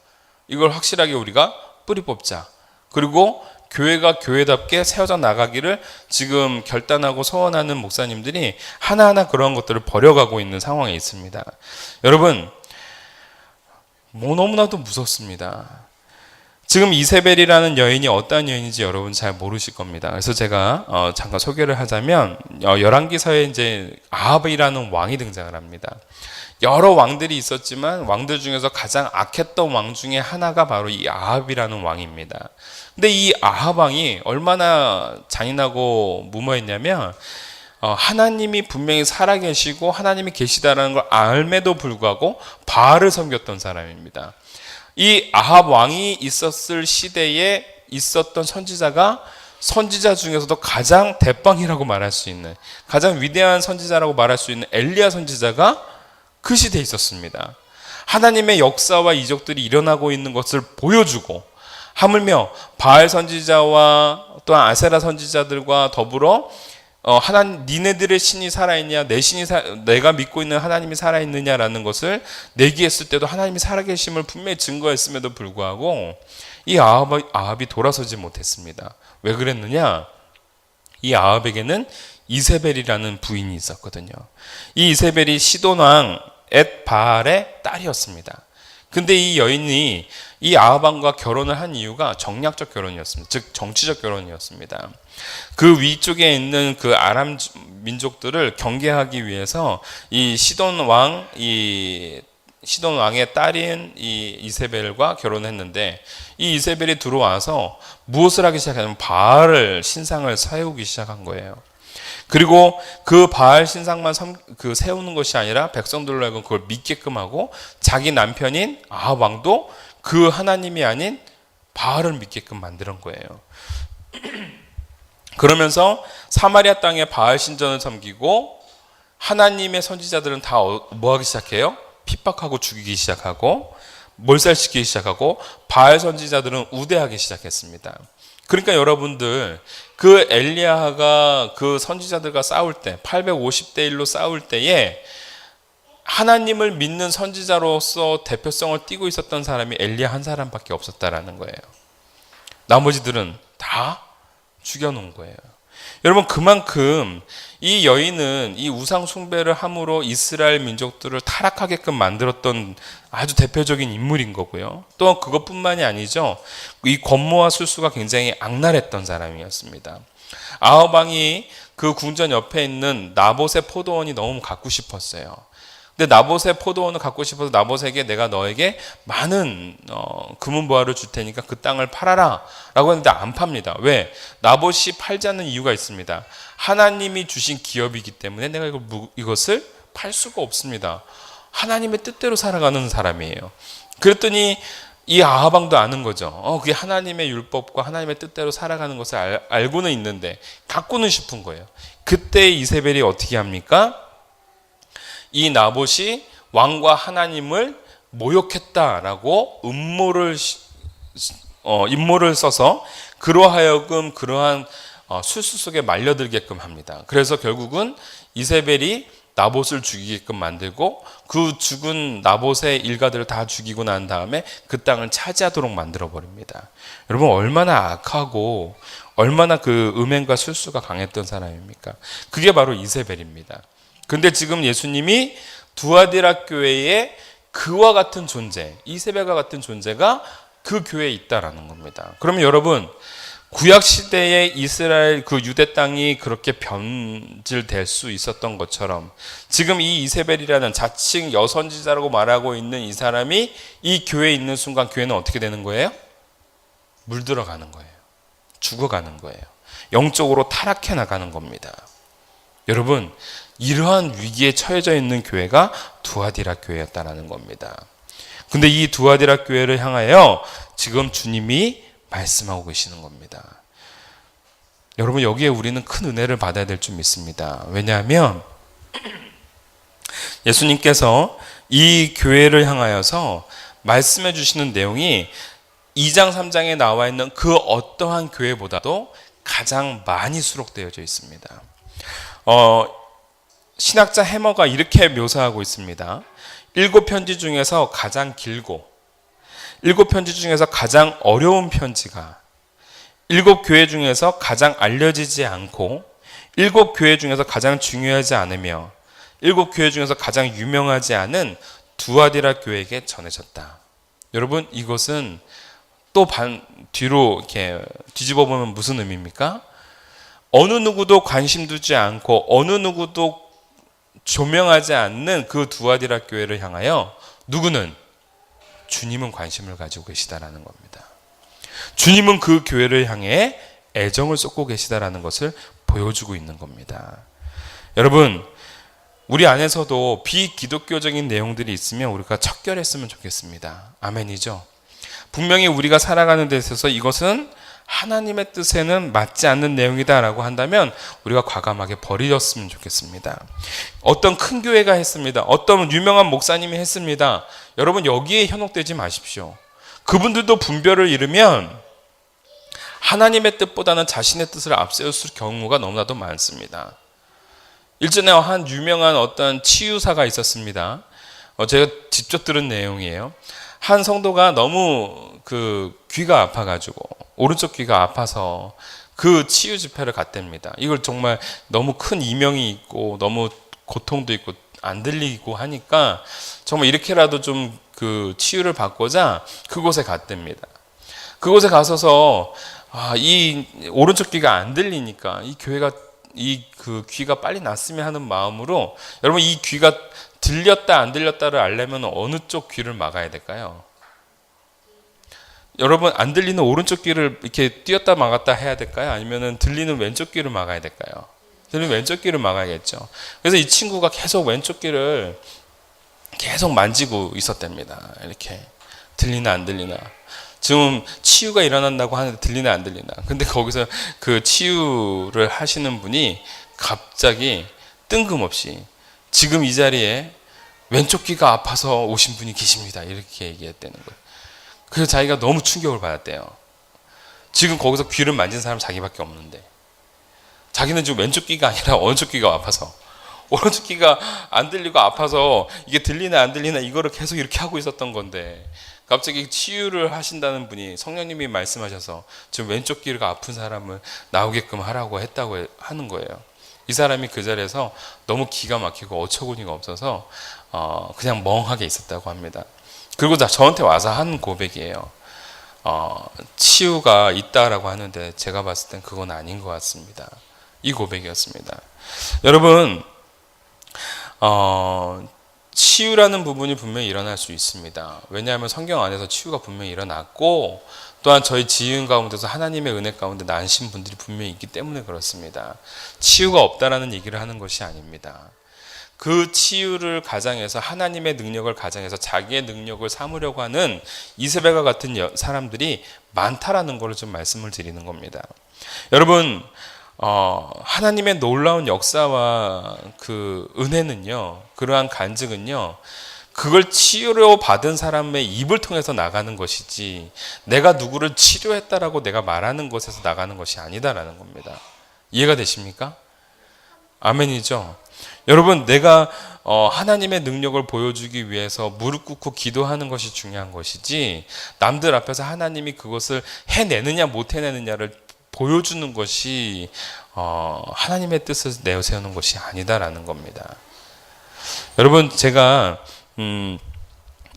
이걸 확실하게 우리가 뿌리 뽑자. 그리고 교회가 교회답게 세워져 나가기를 지금 결단하고 소원하는 목사님들이 하나하나 그런 것들을 버려가고 있는 상황에 있습니다. 여러분, 너무나도 무섭습니다. 지금 이세벨이라는 여인이 어떤 여인인지 여러분 잘 모르실 겁니다. 그래서 제가 잠깐 소개를 하자면 열왕기서에 이제 아합이라는 왕이 등장을 합니다. 여러 왕들이 있었지만 왕들 중에서 가장 악했던 왕 중에 하나가 바로 이 아합이라는 왕입니다. 근데 이 아합 왕이 얼마나 잔인하고 무모했냐면 하나님이 분명히 살아계시고 하나님이 계시다라는 걸 알매도 불구하고 바알을 섬겼던 사람입니다. 이 아합 왕이 있었을 시대에 있었던 선지자 중에서도 가장 대빵이라고 말할 수 있는, 가장 위대한 선지자라고 말할 수 있는 엘리야 선지자가 그 시대에 있었습니다. 하나님의 역사와 이적들이 일어나고 있는 것을 보여주고, 하물며 바알 선지자와 또한 아세라 선지자들과 더불어 니네들의 신이 살아있냐, 내가 믿고 있는 하나님이 살아있느냐라는 것을 내기했을 때도 하나님이 살아계심을 분명히 증거했음에도 불구하고 이 아합이 돌아서지 못했습니다. 왜 그랬느냐? 이 아합에게는 이세벨이라는 부인이 있었거든요. 이 이세벨이 시돈 왕 엣바알의 딸이었습니다. 근데 이 여인이 이 아합 왕과 결혼을 한 이유가 정략적 결혼이었습니다. 즉 정치적 결혼이었습니다. 그 위쪽에 있는 그 아람 민족들을 경계하기 위해서 이 시돈 왕의 딸인 이 이세벨과 결혼했는데, 이 이세벨이 들어와서 무엇을 하기 시작하냐면 바알 신상을 세우기 시작한 거예요. 그리고 그 바알 신상만 세우는 것이 아니라 백성들로 하여금 그걸 믿게끔 하고 자기 남편인 아합 왕도 그 하나님이 아닌 바알을 믿게끔 만드는 거예요. 그러면서 사마리아 땅에 바알 신전을 섬기고 하나님의 선지자들은 다 뭐하기 시작해요? 핍박하고 죽이기 시작하고 몰살시키기 시작하고 바알 선지자들은 우대하기 시작했습니다. 그러니까 여러분들, 그 엘리야가 그 선지자들과 싸울 때 850대 1로 싸울 때에 하나님을 믿는 선지자로서 대표성을 띠고 있었던 사람이 엘리야 한 사람밖에 없었다라는 거예요. 나머지들은 다 죽여놓은 거예요. 여러분, 그만큼 이 여인은 이 우상 숭배를 함으로 이스라엘 민족들을 타락하게끔 만들었던 아주 대표적인 인물인 거고요. 또 그것뿐만이 아니죠. 이 권모와 술수가 굉장히 악랄했던 사람이었습니다. 아합 왕이 그 궁전 옆에 있는 나봇의 포도원이 너무 갖고 싶었어요. 근데 나봇의 포도원을 갖고 싶어서 나봇에게 내가 너에게 많은 금은보화를 줄 테니까 그 땅을 팔아라 라고 했는데 안 팝니다. 왜? 나봇이 팔지 않는 이유가 있습니다. 하나님이 주신 기업이기 때문에 내가 이것을 팔 수가 없습니다. 하나님의 뜻대로 살아가는 사람이에요. 그랬더니 이 아합 왕도 아는 거죠. 그게 하나님의 율법과 하나님의 뜻대로 살아가는 것을 알고는 있는데 갖고는 싶은 거예요. 그때 이세벨이 어떻게 합니까? 이 나봇이 왕과 하나님을 모욕했다라고 음모를 써서 그러하여금 그러한 술수 속에 말려들게끔 합니다. 그래서 결국은 이세벨이 나봇을 죽이게끔 만들고 그 죽은 나봇의 일가들을 다 죽이고 난 다음에 그 땅을 차지하도록 만들어 버립니다. 여러분 얼마나 악하고 얼마나 그 음행과 술수가 강했던 사람입니까? 그게 바로 이세벨입니다. 근데 지금 예수님이 두아디라 교회에 그와 같은 존재, 이세벨과 같은 존재가 그 교회에 있다라는 겁니다. 그러면 여러분 구약 시대에 이스라엘 그 유대 땅이 그렇게 변질될 수 있었던 것처럼 지금 이 이세벨이라는 자칭 여선지자라고 말하고 있는 이 사람이 이 교회에 있는 순간 교회는 어떻게 되는 거예요? 물들어가는 거예요. 죽어가는 거예요. 영적으로 타락해 나가는 겁니다. 여러분 이러한 위기에 처해져 있는 교회가 두아디라 교회였다는 겁니다. 근데 이 두아디라 교회를 향하여 지금 주님이 말씀하고 계시는 겁니다. 여러분 여기에 우리는 큰 은혜를 받아야 될 줄 믿습니다. 왜냐하면 예수님께서 이 교회를 향하여서 말씀해 주시는 내용이 2장 3장에 나와 있는 그 어떠한 교회보다도 가장 많이 수록되어져 있습니다. 신학자 해머가 이렇게 묘사하고 있습니다. 7편지 중에서 가장 길고 7편지 중에서 가장 어려운 편지가 7교회 중에서 가장 알려지지 않고 7교회 중에서 가장 중요하지 않으며 7교회 중에서 가장 유명하지 않은 두아디라 교회에게 전해졌다. 여러분 이것은 또 뒤로 이렇게 뒤집어 보면 무슨 의미입니까? 어느 누구도 관심 두지 않고 어느 누구도 조명하지 않는 그 두아디라 교회를 향하여 누구는 주님은 관심을 가지고 계시다라는 겁니다. 주님은 그 교회를 향해 애정을 쏟고 계시다라는 것을 보여주고 있는 겁니다. 여러분 우리 안에서도 비기독교적인 내용들이 있으면 우리가 척결했으면 좋겠습니다. 아멘이죠. 분명히 우리가 살아가는 데 있어서 이것은 하나님의 뜻에는 맞지 않는 내용이다라고 한다면 우리가 과감하게 버리셨으면 좋겠습니다. 어떤 큰 교회가 했습니다. 어떤 유명한 목사님이 했습니다. 여러분 여기에 현혹되지 마십시오. 그분들도 분별을 잃으면 하나님의 뜻보다는 자신의 뜻을 앞세웠을 경우가 너무나도 많습니다. 일전에 한 유명한 어떤 치유사가 있었습니다. 제가 직접 들은 내용이에요. 한 성도가 너무 그 귀가 아파가지고 오른쪽 귀가 아파서 그 치유 집회를 갔답니다. 이걸 정말 너무 큰 이명이 있고 너무 고통도 있고 안 들리고 하니까 정말 이렇게라도 좀 그 치유를 받고자 그곳에 갔답니다. 그곳에 가서서 이 오른쪽 귀가 안 들리니까 이 교회가 그 귀가 빨리 났으면 하는 마음으로 여러분 이 귀가 들렸다 안 들렸다를 알려면 어느 쪽 귀를 막아야 될까요? 여러분 안 들리는 오른쪽 귀를 이렇게 띄었다 막았다 해야 될까요? 아니면 들리는 왼쪽 귀를 막아야 될까요? 들리는 왼쪽 귀를 막아야겠죠. 그래서 이 친구가 계속 왼쪽 귀를 계속 만지고 있었답니다. 이렇게 들리나 안 들리나. 지금 치유가 일어난다고 하는데 들리나 안 들리나. 근데 거기서 그 치유를 하시는 분이 갑자기 뜬금없이 지금 이 자리에 왼쪽 귀가 아파서 오신 분이 계십니다. 이렇게 얘기했다는 거예요. 그래서 자기가 너무 충격을 받았대요. 지금 거기서 귀를 만진 사람 자기밖에 없는데 자기는 지금 왼쪽 귀가 아니라 오른쪽 귀가 아파서 오른쪽 귀가 안 들리고 아파서 이게 들리나 안 들리나 이거를 계속 이렇게 하고 있었던 건데 갑자기 치유를 하신다는 분이 성령님이 말씀하셔서 지금 왼쪽 귀가 아픈 사람을 나오게끔 하라고 했다고 하는 거예요. 이 사람이 그 자리에서 너무 기가 막히고 어처구니가 없어서 그냥 멍하게 있었다고 합니다. 그리고 저한테 와서 한 고백이에요. 치유가 있다라고 하는데 제가 봤을 땐 그건 아닌 것 같습니다. 이 고백이었습니다. 여러분 치유라는 부분이 분명히 일어날 수 있습니다. 왜냐하면 성경 안에서 치유가 분명히 일어났고 또한 저희 지은 가운데서 하나님의 은혜 가운데 나신 분들이 분명히 있기 때문에 그렇습니다. 치유가 없다라는 얘기를 하는 것이 아닙니다. 그 치유를 가장해서 하나님의 능력을 가장해서 자기의 능력을 삼으려고 하는 이세벨과 같은 사람들이 많다라는 것을 좀 말씀을 드리는 겁니다. 여러분 하나님의 놀라운 역사와 그 은혜는요, 그러한 간증은요, 그걸 치유로 받은 사람의 입을 통해서 나가는 것이지 내가 누구를 치료했다라고 내가 말하는 것에서 나가는 것이 아니다라는 겁니다. 이해가 되십니까? 아멘이죠. 여러분, 내가 하나님의 능력을 보여주기 위해서 무릎 꿇고 기도하는 것이 중요한 것이지, 남들 앞에서 하나님이 그것을 해내느냐 못 해내느냐를 보여주는 것이 하나님의 뜻을 내세우는 것이 아니다라는 겁니다. 여러분, 제가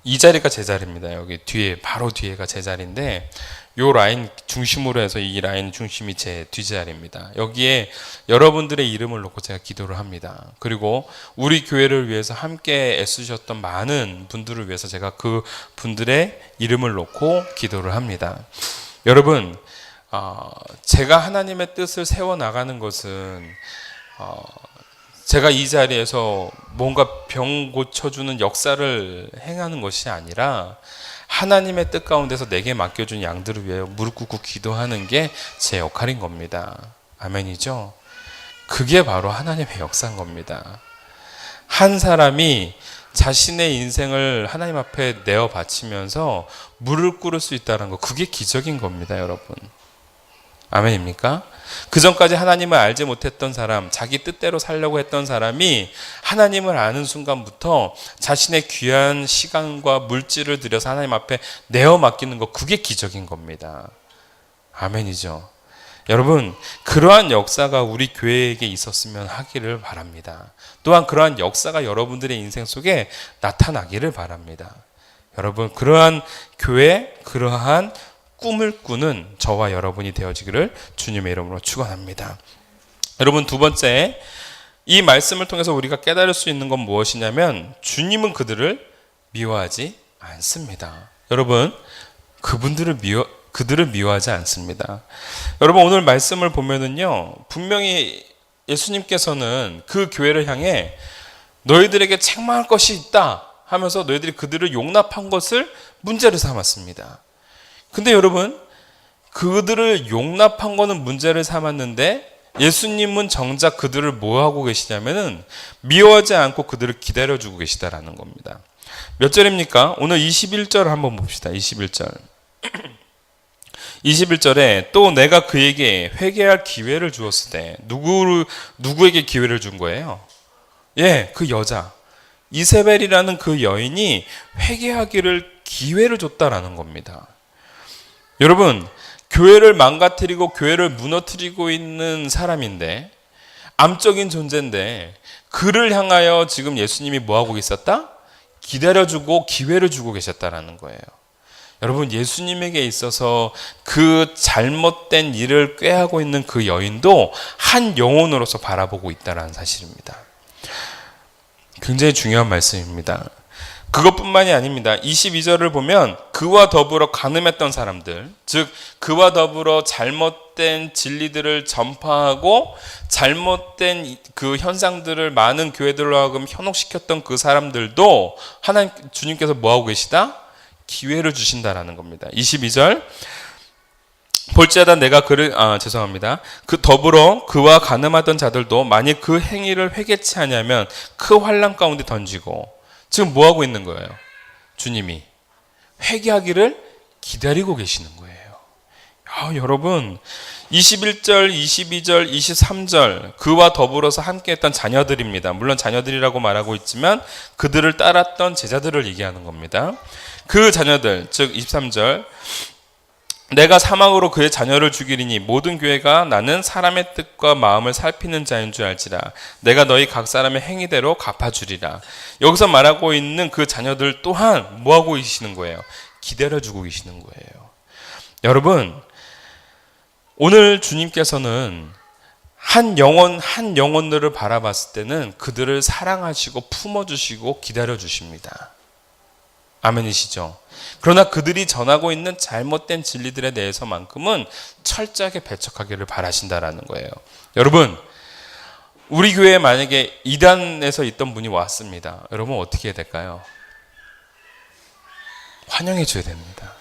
이 자리가 제 자리입니다. 여기 뒤에, 바로 뒤에가 제 자리인데, 요 라인 중심으로 해서 이 라인 중심이 제 뒷자리입니다. 여기에 여러분들의 이름을 놓고 제가 기도를 합니다. 그리고 우리 교회를 위해서 함께 애쓰셨던 많은 분들을 위해서 제가 그 분들의 이름을 놓고 기도를 합니다. 여러분, 제가 하나님의 뜻을 세워나가는 것은 제가 이 자리에서 뭔가 병 고쳐주는 역사를 행하는 것이 아니라 하나님의 뜻 가운데서 내게 맡겨준 양들을 위해 무릎 꿇고 기도하는 게 제 역할인 겁니다. 아멘이죠? 그게 바로 하나님의 역사인 겁니다. 한 사람이 자신의 인생을 하나님 앞에 내어 바치면서 무릎 꿇을 수 있다는 거, 그게 기적인 겁니다, 여러분. 아멘입니까? 그 전까지 하나님을 알지 못했던 사람, 자기 뜻대로 살려고 했던 사람이 하나님을 아는 순간부터 자신의 귀한 시간과 물질을 들여서 하나님 앞에 내어 맡기는 것, 그게 기적인 겁니다. 아멘이죠. 여러분, 그러한 역사가 우리 교회에게 있었으면 하기를 바랍니다. 또한 그러한 역사가 여러분들의 인생 속에 나타나기를 바랍니다. 여러분, 그러한 교회, 그러한 꿈을 꾸는 저와 여러분이 되어지기를 주님의 이름으로 축원합니다. 여러분, 두 번째, 이 말씀을 통해서 우리가 깨달을 수 있는 건 무엇이냐면, 주님은 그들을 미워하지 않습니다. 여러분, 그들을 미워하지 않습니다. 여러분, 오늘 말씀을 보면은요, 분명히 예수님께서는 그 교회를 향해 너희들에게 책망할 것이 있다 하면서 너희들이 그들을 용납한 것을 문제를 삼았습니다. 근데 여러분, 그들을 용납한 거는 문제를 삼았는데 예수님은 정작 그들을 뭐 하고 계시냐면은 미워하지 않고 그들을 기다려주고 계시다라는 겁니다. 몇 절입니까? 오늘 21절을 한번 봅시다. 21절. 21절에 또 내가 그에게 회개할 기회를 주었을 때, 누구에게 기회를 준 거예요? 예, 그 여자. 이세벨이라는 그 여인이 회개하기를 기회를 줬다라는 겁니다. 여러분, 교회를 망가뜨리고 교회를 무너뜨리고 있는 사람인데, 암적인 존재인데, 그를 향하여 지금 예수님이 뭐하고 있었다? 기다려주고 기회를 주고 계셨다라는 거예요. 여러분, 예수님에게 있어서 그 잘못된 일을 꾀하고 있는 그 여인도 한 영혼으로서 바라보고 있다는 사실입니다. 굉장히 중요한 말씀입니다. 그것뿐만이 아닙니다. 22절을 보면 그와 더불어 간음했던 사람들, 즉 그와 더불어 잘못된 진리들을 전파하고 잘못된 그 현상들을 많은 교회들로 하여금 현혹시켰던 그 사람들도 하나님, 주님께서 뭐하고 계시다? 기회를 주신다라는 겁니다. 22절, 볼지어다 내가 그 더불어 그와 간음하던 자들도 만일 그 행위를 회개치 하냐면 그 환난 가운데 던지고, 지금 뭐 하고 있는 거예요? 주님이 회개하기를 기다리고 계시는 거예요. 여러분, 21절, 22절, 23절, 그와 더불어서 함께했던 자녀들입니다. 물론 자녀들이라고 말하고 있지만 그들을 따랐던 제자들을 얘기하는 겁니다. 그 자녀들, 즉 23절, 내가 사망으로 그의 자녀를 죽이리니 모든 교회가 나는 사람의 뜻과 마음을 살피는 자인 줄 알지라. 내가 너희 각 사람의 행위대로 갚아주리라. 여기서 말하고 있는 그 자녀들 또한 뭐하고 계시는 거예요? 기다려주고 계시는 거예요. 여러분, 오늘 주님께서는 한 영혼들을 바라봤을 때는 그들을 사랑하시고 품어주시고 기다려주십니다. 아멘이시죠? 그러나 그들이 전하고 있는 잘못된 진리들에 대해서만큼은 철저하게 배척하기를 바라신다라는 거예요. 여러분, 우리 교회에 만약에 이단에서 있던 분이 왔습니다. 여러분, 어떻게 해야 될까요? 환영해 줘야 됩니다.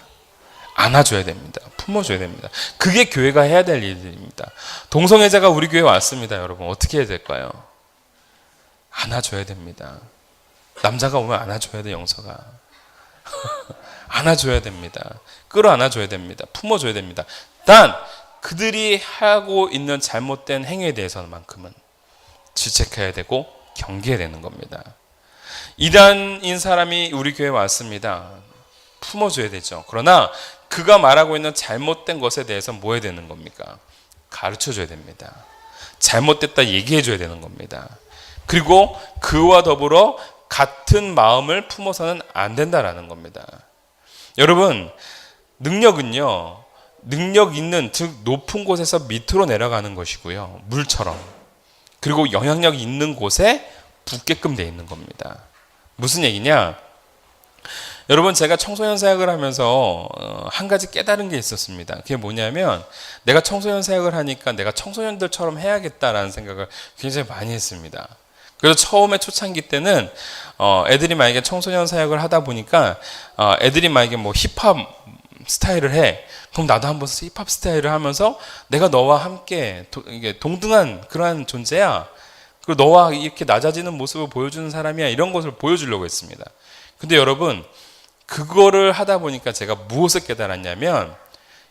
안아줘야 됩니다. 품어줘야 됩니다. 그게 교회가 해야 될 일들입니다. 동성애자가 우리 교회에 왔습니다. 여러분, 어떻게 해야 될까요? 안아줘야 됩니다. 남자가 오면 안아줘야 돼, 영서가. 안아줘야 됩니다. 끌어안아줘야 됩니다. 품어줘야 됩니다. 단 그들이 하고 있는 잘못된 행위에 대해서만큼은 질책해야 되고 경계해야 되는 겁니다. 이단인 사람이 우리 교회에 왔습니다. 품어줘야 되죠. 그러나 그가 말하고 있는 잘못된 것에 대해서 뭐 해야 되는 겁니까? 가르쳐줘야 됩니다. 잘못됐다 얘기해줘야 되는 겁니다. 그리고 그와 더불어 같은 마음을 품어서는 안 된다라는 겁니다. 여러분, 능력은요, 능력 있는, 즉 높은 곳에서 밑으로 내려가는 것이고요. 물처럼. 그리고 영향력 있는 곳에 붙게끔 돼 있는 겁니다. 무슨 얘기냐? 여러분, 제가 청소년 사역을 하면서 한 가지 깨달은 게 있었습니다. 그게 뭐냐면, 내가 청소년 사역을 하니까 내가 청소년들처럼 해야겠다라는 생각을 굉장히 많이 했습니다. 그래서 처음에 초창기 때는 애들이 만약에 청소년 사역을 하다 보니까 애들이 만약에 뭐 힙합 스타일을 해, 그럼 나도 한번 힙합 스타일을 하면서 내가 너와 함께 이게 동등한 그러한 존재야. 그리고 너와 이렇게 낮아지는 모습을 보여주는 사람이야. 이런 것을 보여주려고 했습니다. 근데 여러분, 그거를 하다 보니까 제가 무엇을 깨달았냐면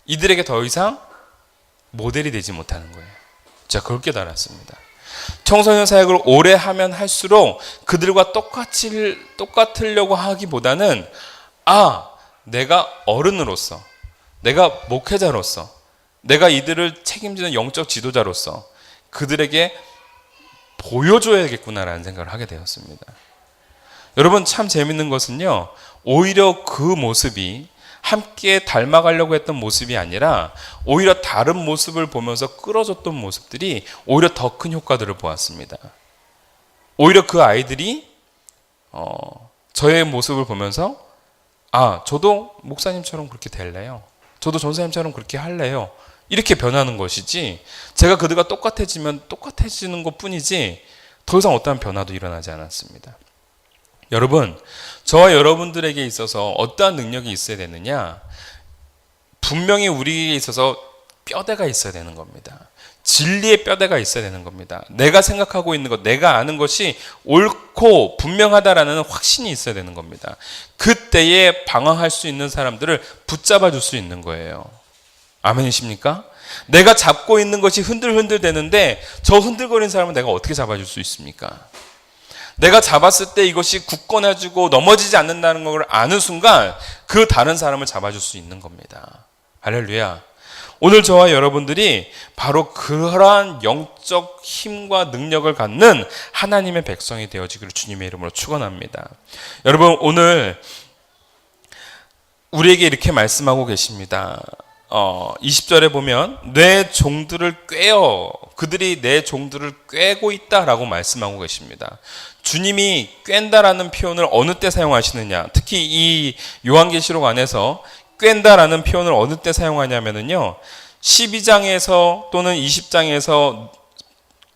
이들에게 더 이상 모델이 되지 못하는 거예요. 제가 그걸 깨달았습니다. 청소년 사역을 오래 하면 할수록 그들과 똑같으려고 하기보다는 내가 어른으로서, 내가 목회자로서, 내가 이들을 책임지는 영적 지도자로서 그들에게 보여줘야겠구나라는 생각을 하게 되었습니다. 여러분, 참 재밌는 것은요, 오히려 그 모습이 함께 닮아가려고 했던 모습이 아니라 오히려 다른 모습을 보면서 끌어줬던 모습들이 오히려 더 큰 효과들을 보았습니다. 오히려 그 아이들이 저의 모습을 보면서 저도 목사님처럼 그렇게 될래요. 저도 전사님처럼 그렇게 할래요. 이렇게 변하는 것이지, 제가 그들과 똑같아지면 똑같아지는 것뿐이지 더 이상 어떠한 변화도 일어나지 않았습니다. 여러분, 저와 여러분들에게 있어서 어떠한 능력이 있어야 되느냐? 분명히 우리에게 있어서 뼈대가 있어야 되는 겁니다. 진리의 뼈대가 있어야 되는 겁니다. 내가 생각하고 있는 것, 내가 아는 것이 옳고 분명하다라는 확신이 있어야 되는 겁니다. 그때에 방황할 수 있는 사람들을 붙잡아 줄 수 있는 거예요. 아멘이십니까? 내가 잡고 있는 것이 흔들흔들 되는데 저 흔들거리는 사람은 내가 어떻게 잡아줄 수 있습니까? 내가 잡았을 때 이것이 굳건해지고 넘어지지 않는다는 걸 아는 순간 그 다른 사람을 잡아줄 수 있는 겁니다. 할렐루야. 오늘 저와 여러분들이 바로 그러한 영적 힘과 능력을 갖는 하나님의 백성이 되어지기를 주님의 이름으로 축원합니다. 여러분, 오늘 우리에게 이렇게 말씀하고 계십니다. 20절에 보면 내 종들을 꿰어, 그들이 내 종들을 꿰고 있다라고 말씀하고 계십니다. 주님이 꿰다라는 표현을 어느 때 사용하시느냐? 특히 이 요한계시록 안에서 꿰다라는 표현을 어느 때 사용하냐면요, 12장에서 또는 20장에서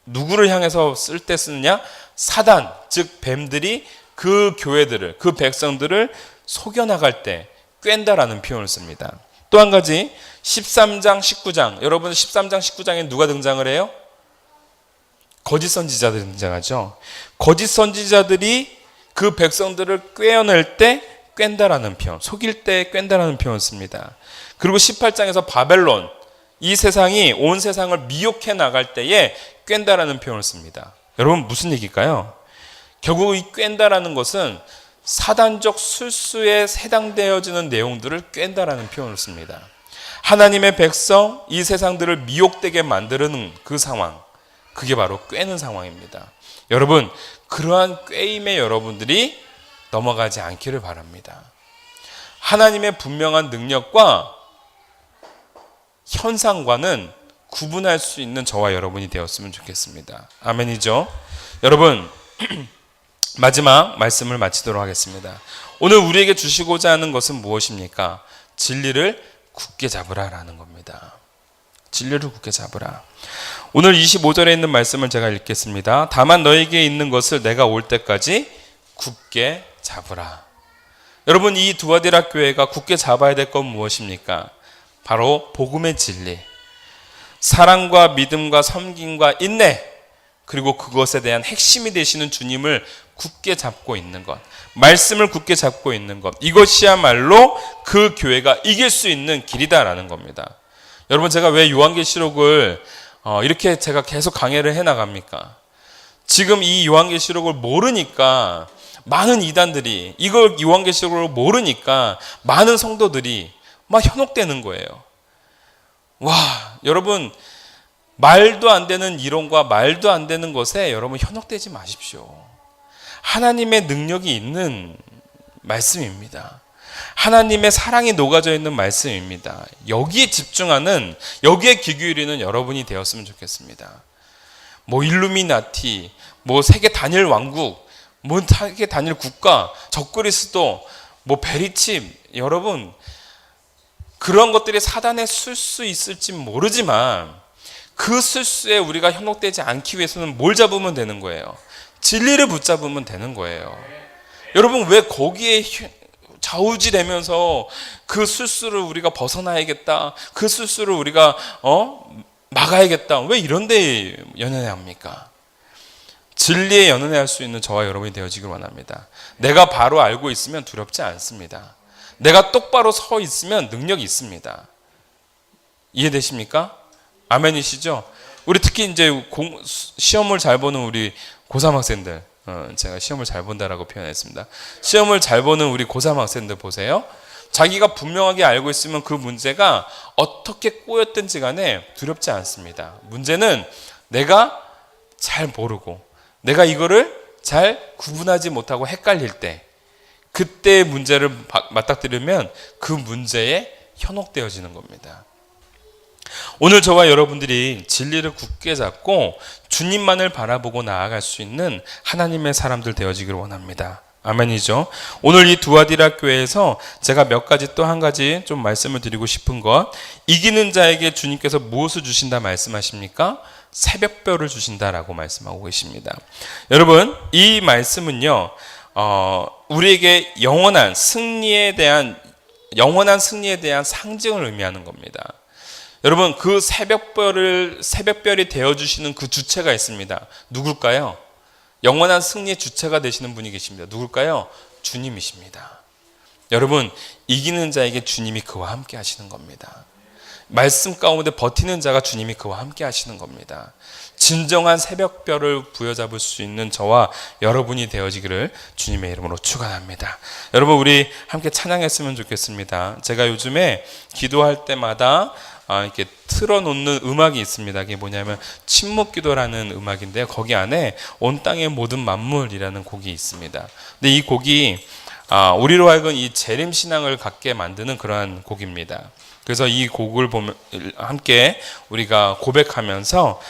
누구를 향해서 쓸 때 쓰느냐? 사단, 즉 뱀들이 그 교회들을, 그 백성들을 속여나갈 때 꿰다라는 표현을 씁니다. 또 한 가지, 13장, 19장. 여러분, 13장, 19장에 누가 등장을 해요? 거짓 선지자들이 등장하죠. 거짓 선지자들이 그 백성들을 꿰어낼 때 꿰다라는 표현, 속일 때 꿰다라는 표현을 씁니다. 그리고 18장에서 바벨론, 이 세상이 온 세상을 미혹해 나갈 때에 꿰다라는 표현을 씁니다. 여러분, 무슨 얘기일까요? 결국 이 꿰다라는 것은 사단적 술수에 해당되어지는 내용들을 꿰다라는 표현을 씁니다. 하나님의 백성, 이 세상들을 미혹되게 만드는 그 상황, 그게 바로 꿰는 상황입니다. 여러분, 그러한 꿰임에 여러분들이 넘어가지 않기를 바랍니다. 하나님의 분명한 능력과 현상과는 구분할 수 있는 저와 여러분이 되었으면 좋겠습니다. 아멘이죠? 여러분, 마지막 말씀을 마치도록 하겠습니다. 오늘 우리에게 주시고자 하는 것은 무엇입니까? 진리를 굳게 잡으라라는 겁니다. 진리를 굳게 잡으라. 오늘 25절에 있는 말씀을 제가 읽겠습니다. 다만 너에게 있는 것을 내가 올 때까지 굳게 잡으라. 여러분, 이 두아디라 교회가 굳게 잡아야 될 건 무엇입니까? 바로 복음의 진리, 사랑과 믿음과 섬김과 인내, 그리고 그것에 대한 핵심이 되시는 주님을 굳게 잡고 있는 것, 말씀을 굳게 잡고 있는 것, 이것이야말로 그 교회가 이길 수 있는 길이다라는 겁니다. 여러분, 제가 왜 요한계시록을 이렇게 제가 계속 강해를 해나갑니까? 지금 이 요한계시록을 모르니까 많은 이단들이, 이걸 요한계시록을 모르니까 많은 성도들이 막 현혹되는 거예요. 와, 여러분, 말도 안 되는 이론과 말도 안 되는 것에 여러분 현혹되지 마십시오. 하나님의 능력이 있는 말씀입니다. 하나님의 사랑이 녹아져 있는 말씀입니다. 여기에 집중하는, 여기에 귀 기울이는 여러분이 되었으면 좋겠습니다. 뭐 일루미나티, 뭐 세계 단일 왕국, 뭐 세계 단일 국가, 적그리스도, 뭐 베리칩, 여러분 그런 것들이 사단에 쓸 수 있을지 모르지만 그 술수에 우리가 현혹되지 않기 위해서는 뭘 잡으면 되는 거예요? 진리를 붙잡으면 되는 거예요. 여러분, 왜 거기에 좌우지되면서 그 술수를 우리가 벗어나야겠다, 그 술수를 우리가 막아야겠다, 왜 이런 데 연연해합니까? 진리에 연연할 수 있는 저와 여러분이 되어지길 원합니다. 내가 바로 알고 있으면 두렵지 않습니다. 내가 똑바로 서 있으면 능력이 있습니다. 이해되십니까? 아멘이시죠? 우리 특히 이제 시험을 잘 보는 우리 고3 학생들, 제가 시험을 잘 본다라고 표현했습니다. 시험을 잘 보는 우리 고3 학생들 보세요. 자기가 분명하게 알고 있으면 그 문제가 어떻게 꼬였든지 간에 두렵지 않습니다. 문제는 내가 잘 모르고 내가 이거를 잘 구분하지 못하고 헷갈릴 때, 그때 문제를 맞닥뜨리면 그 문제에 현혹되어지는 겁니다. 오늘 저와 여러분들이 진리를 굳게 잡고 주님만을 바라보고 나아갈 수 있는 하나님의 사람들 되어지기를 원합니다. 아멘이죠. 오늘 이 두아디라 교회에서 제가 몇 가지, 또 한 가지 좀 말씀을 드리고 싶은 것, 이기는 자에게 주님께서 무엇을 주신다 말씀하십니까? 새벽별을 주신다라고 말씀하고 계십니다. 여러분, 이 말씀은요, 우리에게 영원한 승리에 대한 상징을 의미하는 겁니다. 여러분, 그 새벽별이 되어주시는 그 주체가 있습니다. 누굴까요? 영원한 승리의 주체가 되시는 분이 계십니다. 누굴까요? 주님이십니다. 여러분, 이기는 자에게 주님이 그와 함께 하시는 겁니다. 말씀 가운데 버티는 자가 주님이 그와 함께 하시는 겁니다. 진정한 새벽별을 부여잡을 수 있는 저와 여러분이 되어지기를 주님의 이름으로 축원합니다. 여러분, 우리 함께 찬양했으면 좋겠습니다. 제가 요즘에 기도할 때마다 이렇게 틀어놓는 음악이 있습니다. 그게 뭐냐면 침묵기도라는 음악인데요. 거기 안에 온 땅의 모든 만물이라는 곡이 있습니다. 근데 이 곡이 우리로 하여금 이 재림신앙을 갖게 만드는 그러한 곡입니다. 그래서 이 곡을 보면 함께 우리가 고백하면서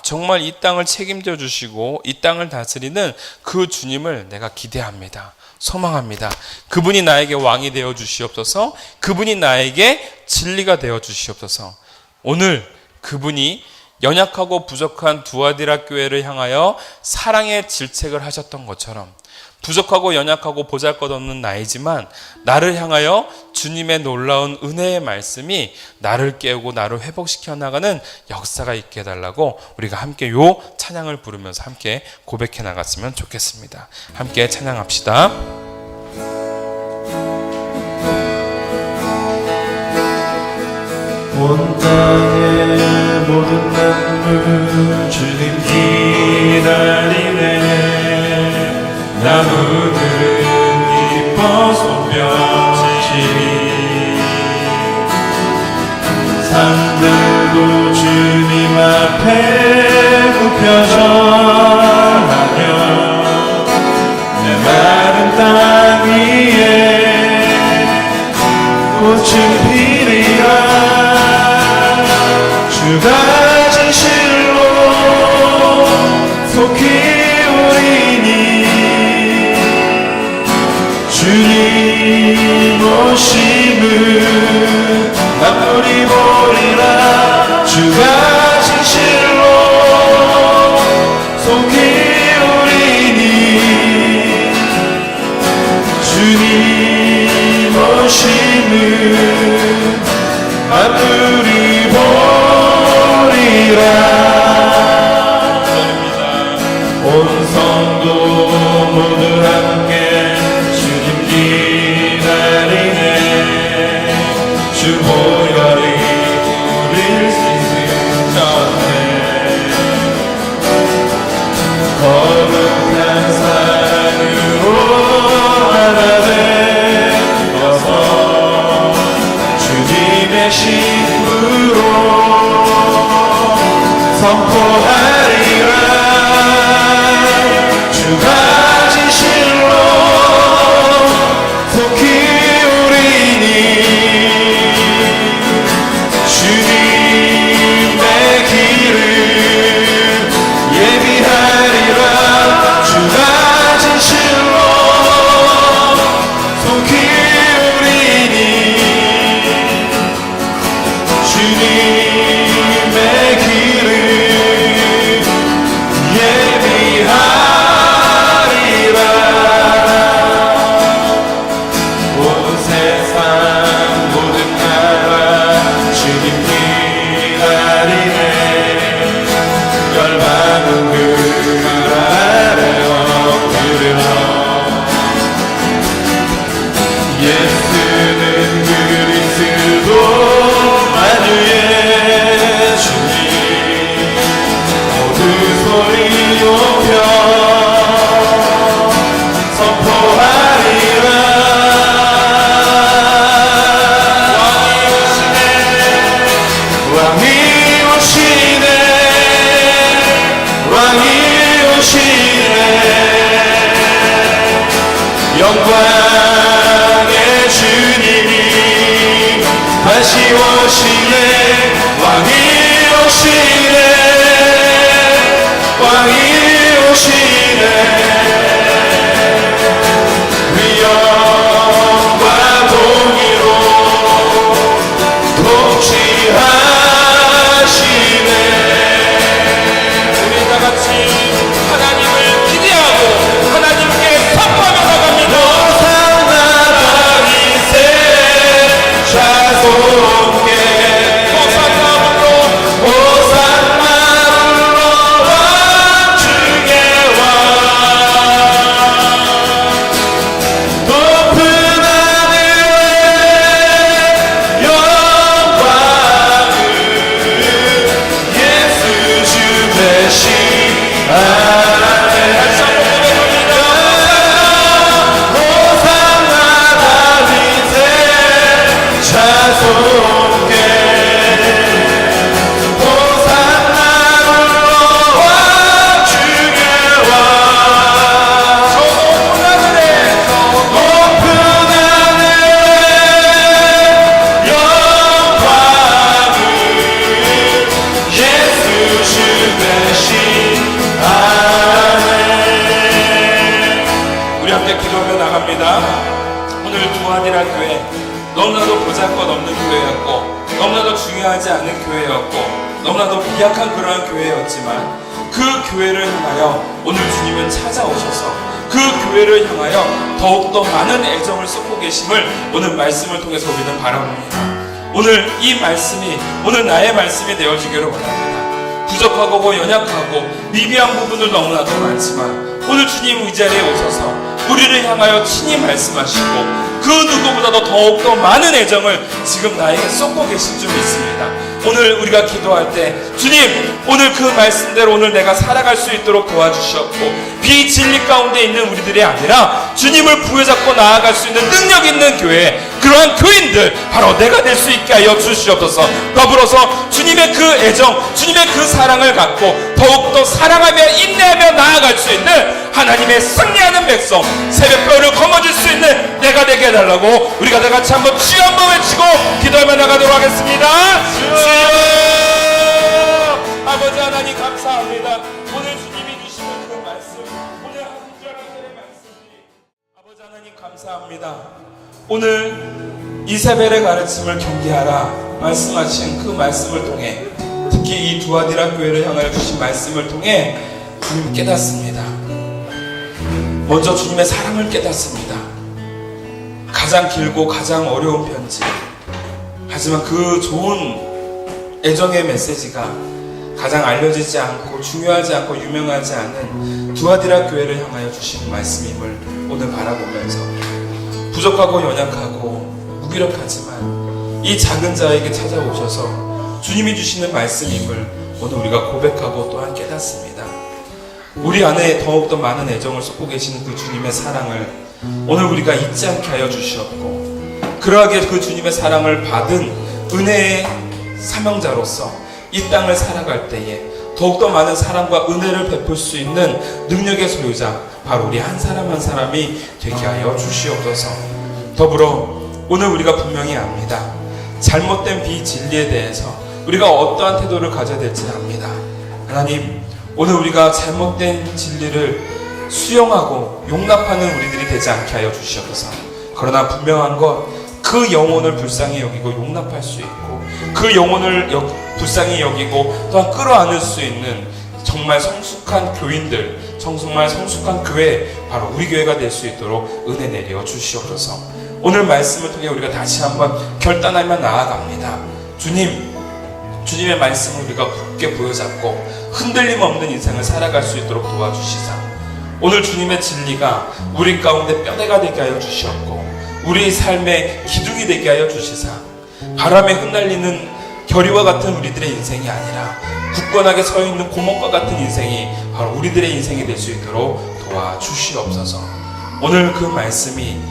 정말 이 땅을 책임져 주시고 이 땅을 다스리는 그 주님을 내가 기대합니다. 소망합니다. 그분이 나에게 왕이 되어 주시옵소서. 그분이 나에게 진리가 되어 주시옵소서. 오늘 그분이 연약하고 부족한 두아디라 교회를 향하여 사랑의 질책을 하셨던 것처럼, 부족하고 연약하고 보잘것없는 나이지만 나를 향하여 주님의 놀라운 은혜의 말씀이 나를 깨우고 나를 회복시켜 나가는 역사가 있게 해달라고 우리가 함께 요 찬양을 부르면서 함께 고백해 나갔으면 좋겠습니다. 함께 찬양합시다. 온 땅의 모든 만물 주님 기다리네. 나무들은 기뻐 손뼉치니 산들도 주님 앞에 굽혀져 하며 내 마른 땅 위에 꽃은 피리라. 주가 진실로 속히 오리니 주님 오심을 만물이 보리라. 주가 진실로 속히 오리니 주님 오심을 만물이 보리라. 온 성도 모두 함께 주님 기다리네. 주 보혈이 거룩한 산으로 하나 되어서 주님의 신부로 선포하리라. 주가 진실로 속히 우리니 주님의 길을 예비하리라. 주가 진실로 속히 우리니 주님의 길을 예비하리라. 온 세상 모든 나라 주님 기다리네. 열방은 그 아래 엎드려 예수는 그리스도 만유의 주님. 모두 소리 높여 선포하리라. 왕이 오시네. 왕이 오시네. 영광의 주님이 다시 오시네. 왕이 오시네. 왕이 오시네. 위엄과 공의로 통치하시네. 우리 다 같이 하나님을 기대하고 하나님께 선포하며 나갑니다. 호산나 다윗의 자손께 호산나물로 호산나물로 왕 중에 왕 높은 하늘에 영광을 예수 주 대신 호산나 다윗의 자손께 호산나물로 왕 중에 왕 높은 하늘에 영광을 예수 주 대신 우리 함께 기도하며 나갑니다. 오늘 두아디라 교회 너무나도 보잘것 없는 교회였고 너무나도 중요하지 않은 교회였고 너무나도 미약한 그러한 교회였지만 그 교회를 향하여 오늘 주님은 찾아오셔서 그 교회를 향하여 더욱더 많은 애정을 쏟고 계심을 오늘 말씀을 통해서 우리는 바라봅니다. 오늘 이 말씀이 오늘 나의 말씀이 되어주기를 원합니다. 부족하고 연약하고 미비한 부분들 너무나도 많지만 오늘 주님 이 자리에 오셔서 우리를 향하여 친히 말씀하시고 그 누구보다도 더욱더 많은 애정을 지금 나에게 쏟고 계신 줄 믿습니다. 오늘 우리가 기도할 때 주님 오늘 그 말씀대로 오늘 내가 살아갈 수 있도록 도와주시었고 비진리 가운데 있는 우리들이 아니라 주님을 부여잡고 나아갈 수 있는 능력 있는 교회 그러한 교인들 바로 내가 될 수 있게 하여 주시옵소서. 더불어서 주님의 그 애정 주님의 그 사랑을 갖고 더욱더 사랑하며 인내하며 나아갈 수 있는 하나님의 승리하는 백성 새벽별을 거머쥘 수 있는 내가 되게 해달라고 우리가 다 같이 한번 주여 한번 외치고 기도하며 나가도록 하겠습니다. 주여 아버지 하나님 감사합니다. 오늘 주님이 주시는 그 말씀 오늘 한 구절의 말씀이 아버지 하나님 감사합니다. 오늘 이세벨의 가르침을 경계하라 말씀하신 그 말씀을 통해 특히 이 두아디라 교회를 향하여 주신 말씀을 통해 주님 깨닫습니다. 먼저 주님의 사랑을 깨닫습니다. 가장 길고 가장 어려운 편지 하지만 그 좋은 애정의 메시지가 가장 알려지지 않고 중요하지 않고 유명하지 않은 두아디라 교회를 향하여 주신 말씀임을 오늘 바라보면서 부족하고 연약하고 무기력하지만 이 작은 자에게 찾아오셔서 주님이 주시는 말씀임을 오늘 우리가 고백하고 또한 깨닫습니다. 우리 안에 더욱더 많은 애정을 쏟고 계시는 그 주님의 사랑을 오늘 우리가 잊지 않게 하여 주시옵고, 그러하게 그 주님의 사랑을 받은 은혜의 사명자로서 이 땅을 살아갈 때에 더욱더 많은 사랑과 은혜를 베풀 수 있는 능력의 소유자, 바로 우리 한 사람 한 사람이 되게 하여 주시옵소서. 더불어 오늘 우리가 분명히 압니다. 잘못된 비진리에 대해서 우리가 어떠한 태도를 가져야 될지 압니다. 하나님, 오늘 우리가 잘못된 진리를 수용하고 용납하는 우리들이 되지 않게 하여 주시옵소서. 그러나 분명한 것, 그 영혼을 불쌍히 여기고 용납할 수 있고, 그 영혼을 불쌍히 여기고 또한 끌어안을 수 있는 정말 성숙한 교인들, 정말 성숙한 교회, 바로 우리 교회가 될 수 있도록 은혜 내려 주시옵소서. 오늘 말씀을 통해 우리가 다시 한번 결단하며 나아갑니다. 주님의 말씀을 우리가 굳게 보여잡고 흔들림 없는 인생을 살아갈 수 있도록 도와주시사, 오늘 주님의 진리가 우리 가운데 뼈대가 되게 하여 주시옵고, 우리 삶의 기둥이 되게 하여 주시사, 바람에 흩날리는 결의와 같은 우리들의 인생이 아니라 굳건하게 서 있는 고목과 같은 인생이 바로 우리들의 인생이 될 수 있도록 도와주시옵소서. 오늘 그 말씀이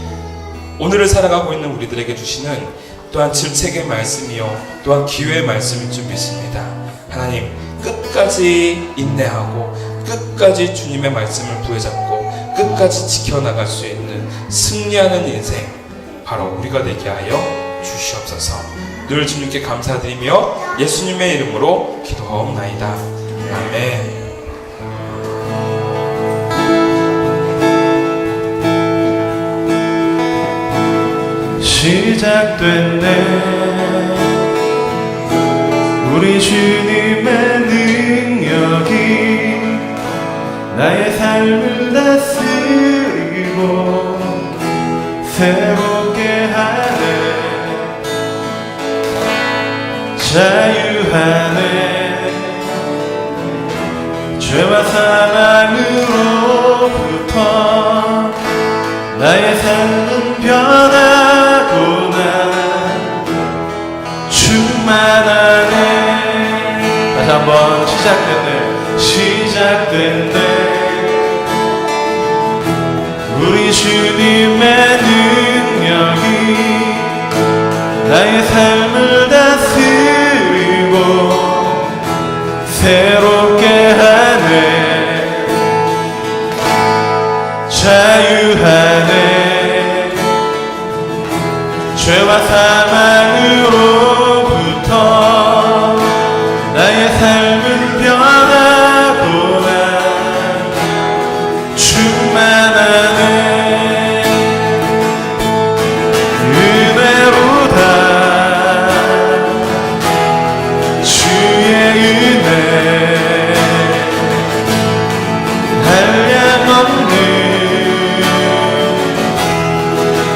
오늘을 살아가고 있는 우리들에게 주시는 또한 질책의 말씀이요 또한 기회의 말씀인 줄 믿습니다. 하나님, 끝까지 인내하고 끝까지 주님의 말씀을 부여잡고 끝까지 지켜나갈 수 있는 승리하는 인생, 바로 우리가 되게 하여 주시옵소서. 늘 주님께 감사드리며 예수님의 이름으로 기도하옵나이다. 아멘. 시작됐네 우리 주님의 능력이 나의 삶을 다스리고 새롭게 하네, 자유하네, 죄와 사망으로부터 나의 삶은 변하구나, 충만하네. 다시 한번 시작됐네 우리 주님의 능력이 나의 삶을 다스리고 새롭게 하네, 자유하네, 죄와 사망으로부터 나의 삶은 변하구나, 충만하네, 은혜로다, 주의 은혜 한량없는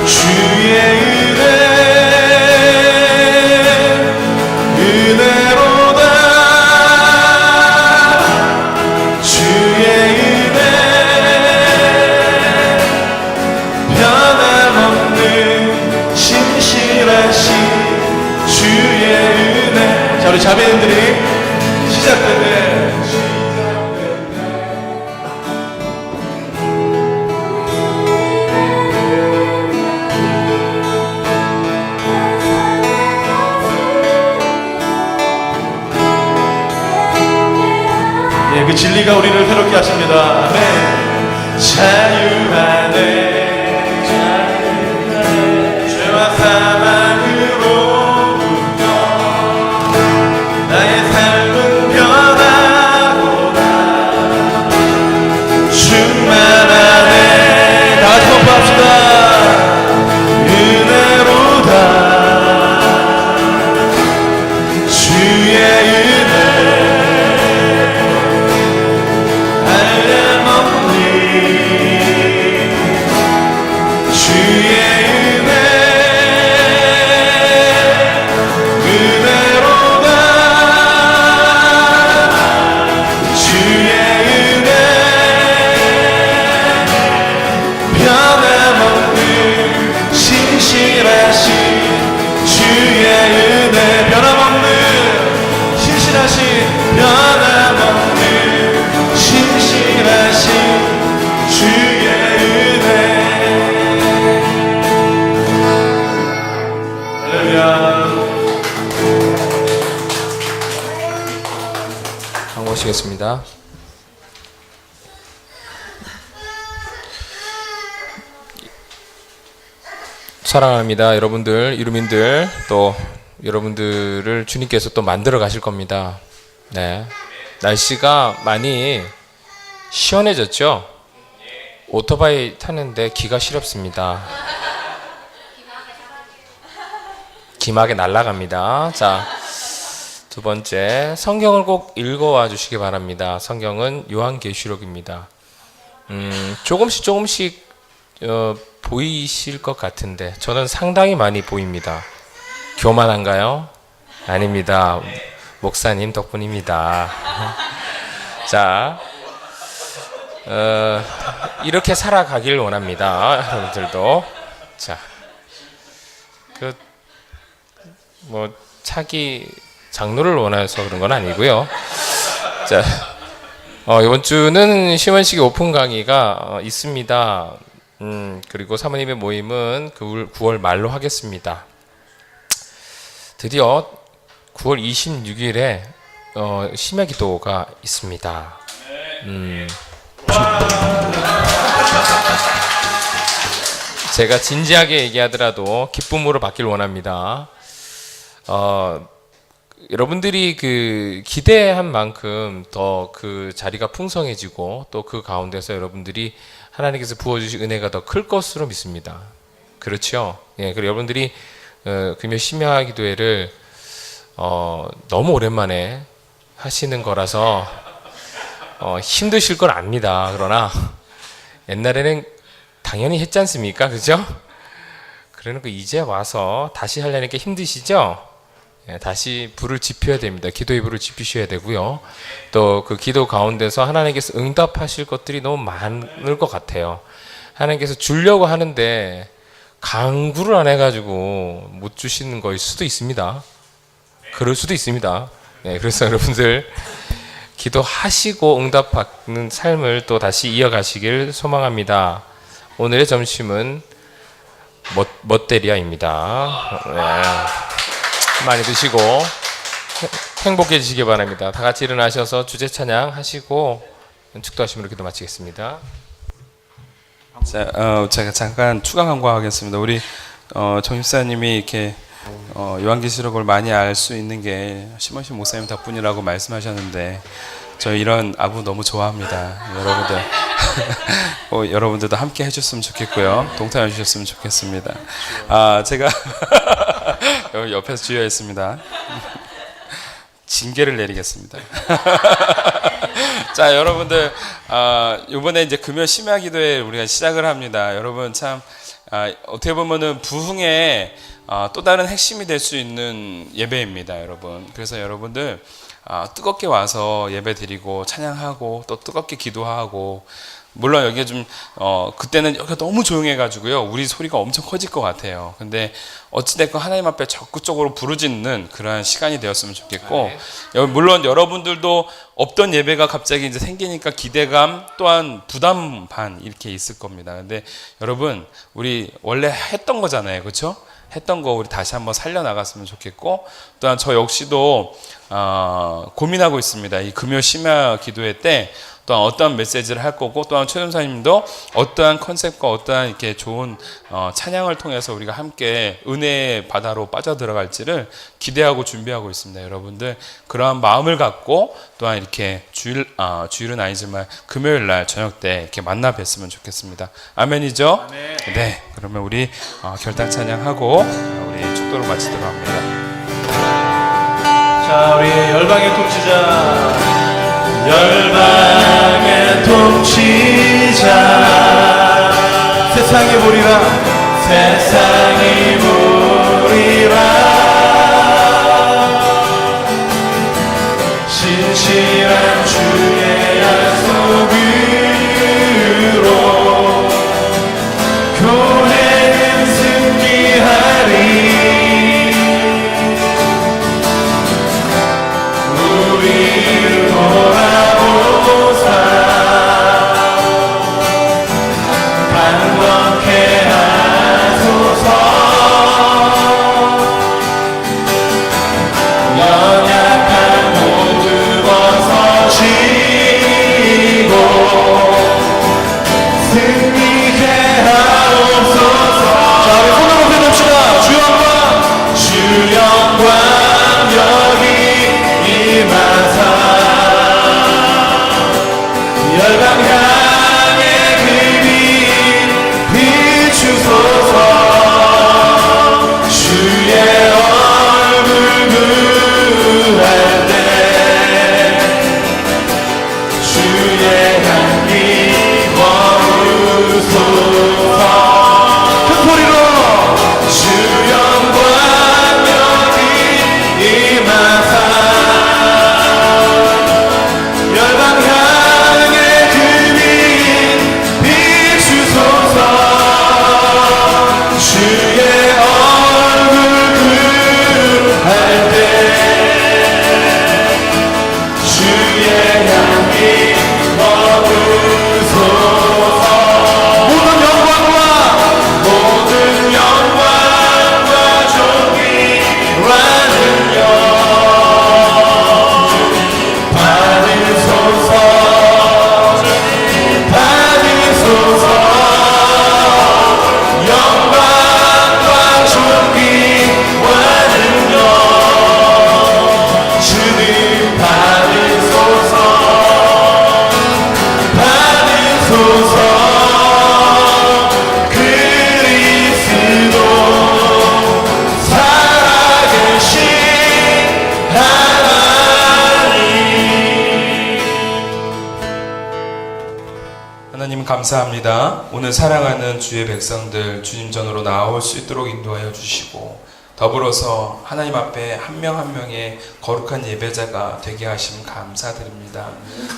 주의 은혜로다, 주의 은혜 변함없는 신실하신 주의 은혜. 자, 우리 자매님들이 시작됐네. 그 진리가 우리를 새롭게 하십니다. 아멘. 자유하네, 죄와 사망으로부터 나의 삶은 변하구나, 충만하네. 다같이 선포합시다. 은혜로다, 주의 은혜 주의 은혜. 할렐루야. 모시겠습니다. 사랑합니다. 여러분들, 이루민들, 또 여러분들을 주님께서 또 만들어 가실 겁니다. 네. 날씨가 많이 시원해졌죠? 오토바이 타는데 기가 시렵습니다. 기막에 날아갑니다. 자, 두 번째, 성경을 꼭 읽어와 주시기 바랍니다. 성경은 요한계시록입니다. 조금씩 보이실 것 같은데 저는 상당히 많이 보입니다. 교만한가요? 아닙니다. 목사님 덕분입니다. 자, 이렇게 살아가길 원합니다. 여러분들도. 자, 차기 장로를 원해서 그런 건 아니고요. 자, 이번 주는 시원식의 오픈 강의가 있습니다. 그리고 사모님의 모임은 9월 말로 하겠습니다. 드디어 9월 26일에 심야 기도가 있습니다. 제가 진지하게 얘기하더라도 기쁨으로 받길 원합니다. 여러분들이 그 기대한 만큼 더 그 자리가 풍성해지고 또 그 가운데서 여러분들이 하나님께서 부어주신 은혜가 더 클 것으로 믿습니다. 그렇죠? 예, 그리고 여러분들이 금요 심야 기도회를 너무 오랜만에 하시는 거라서 힘드실 걸 압니다. 그러나 옛날에는 당연히 했지 않습니까? 그죠? 그러니까 이제 와서 다시 하려니까 힘드시죠? 예, 다시 불을 지펴야 됩니다. 기도의 불을 지피셔야 되고요. 또 그 기도 가운데서 하나님께서 응답하실 것들이 너무 많을 것 같아요. 하나님께서 주려고 하는데 강구를 안 해가지고 못 주시는 거일 수도 있습니다. 그럴 수도 있습니다. 네, 그래서 여러분들 기도하시고 응답받는 삶을 또 다시 이어가시길 소망합니다. 오늘의 점심은 멋데리아입니다. 네. 많이 드시고 행복해지시기 바랍니다. 다 같이 일어나셔서 주제 찬양 하시고 축도하심으로 기도 마치겠습니다. 자, 제가 잠깐 추가 광고하겠습니다. 우리 정집사님이 이렇게 요한계시록을 많이 알 수 있는 게 심원식 목사님 덕분이라고 말씀하셨는데 저 이런 아부 너무 좋아합니다. 여러분들 여러분들도 함께 해줬으면 좋겠고요. 동참해 주셨으면 좋겠습니다. 제가 여기 옆에서 주의했습니다. 징계를 내리겠습니다. 자, 여러분들 이번에 이제 금요 심야 기도회 우리가 시작을 합니다. 여러분 참 어떻게 보면은 부흥의 또 다른 핵심이 될 수 있는 예배입니다, 여러분. 그래서 여러분들 뜨겁게 와서 예배 드리고 찬양하고 또 뜨겁게 기도하고, 물론 여기가 좀 그때는 여기가 너무 조용해가지고요 우리 소리가 엄청 커질 것 같아요. 근데 어찌됐건 하나님 앞에 적극적으로 부르짖는 그러한 시간이 되었으면 좋겠고, 물론 여러분들도 없던 예배가 갑자기 이제 생기니까 기대감 또한 부담 반 이렇게 있을 겁니다. 근데 여러분 우리 원래 했던 거잖아요, 그렇죠? 했던 거 우리 다시 한번 살려나갔으면 좋겠고, 또한 저 역시도 고민하고 있습니다. 이 금요 심야 기도회 때 또한 어떠한 메시지를 할 거고, 또한 최 전사님도 어떠한 컨셉과 어떠한 이렇게 좋은 찬양을 통해서 우리가 함께 은혜의 바다로 빠져들어갈지를 기대하고 준비하고 있습니다. 여러분들 그러한 마음을 갖고 또한 이렇게 주일은 아니지만 금요일 날 저녁 때 이렇게 만나 뵀으면 좋겠습니다. 아멘이죠? 아멘. 네, 그러면 우리 결단 찬양하고 우리 축도를 마치도록 합니다. 자, 우리 열방의 통치자, 열방의 통치자, 세상이 보리라, 세상이 보리라, 신실한 주의 약속으로 교회는 승리하리. 우리를 돌아보사 주소서. 큰 소리로 주 영광 여기 임하사 열방 향해 그민 비추소서. 주의 얼굴 그할 때 주의 향기 머무소서. 모든 영광과 존귀와는요 받으소서. 영광과 존귀와는요 주님 받으소서. 그리스도 살아계신 하나님. 하나님 감사합니다. 오늘 사랑하는 주의 백성들 주님 전으로 나올 수 있도록 인도하여 주시고 더불어서 하나님 앞에 한 명 한 명의 거룩한 예배자가 되게 하심 감사드립니다.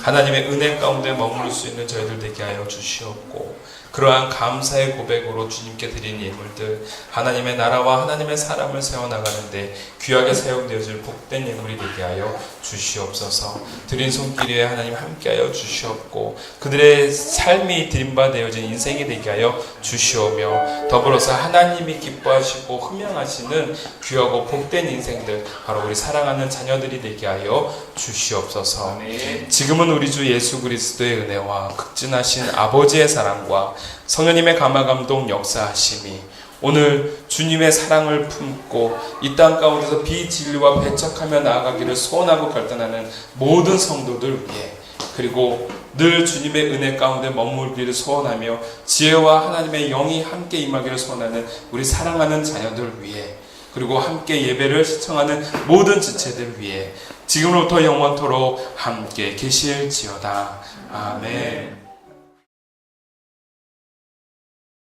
하나님의 은혜 가운데 머무를 수 있는 저희들 되게 하여 주시옵고 그러한 감사의 고백으로 주님께 드린 예물들 하나님의 나라와 하나님의 사람을 세워나가는데 귀하게 사용되어질 복된 예물이 되게 하여 주시옵소서. 드린 손길에 하나님 함께하여 주시옵고 그들의 삶이 드림바되어진 인생이 되게 하여 주시오며 더불어서 하나님이 기뻐하시고 흠양하시는 귀하고 복된 인생들 바로 우리 사랑하는 자녀들이 되게 하여 주시옵소서. 지금은 우리 주 예수 그리스도의 은혜와 극진하신 아버지의 사랑과 성령님의 감화감동 역사하심이 오늘 주님의 사랑을 품고 이 땅 가운데서 비진리와 배척하며 나아가기를 소원하고 결단하는 모든 성도들 위해 그리고 늘 주님의 은혜 가운데 머물기를 소원하며 지혜와 하나님의 영이 함께 임하기를 소원하는 우리 사랑하는 자녀들 위해 그리고 함께 예배를 시청하는 모든 지체들 위해 지금부터 영원토록 함께 계실지어다. 아멘.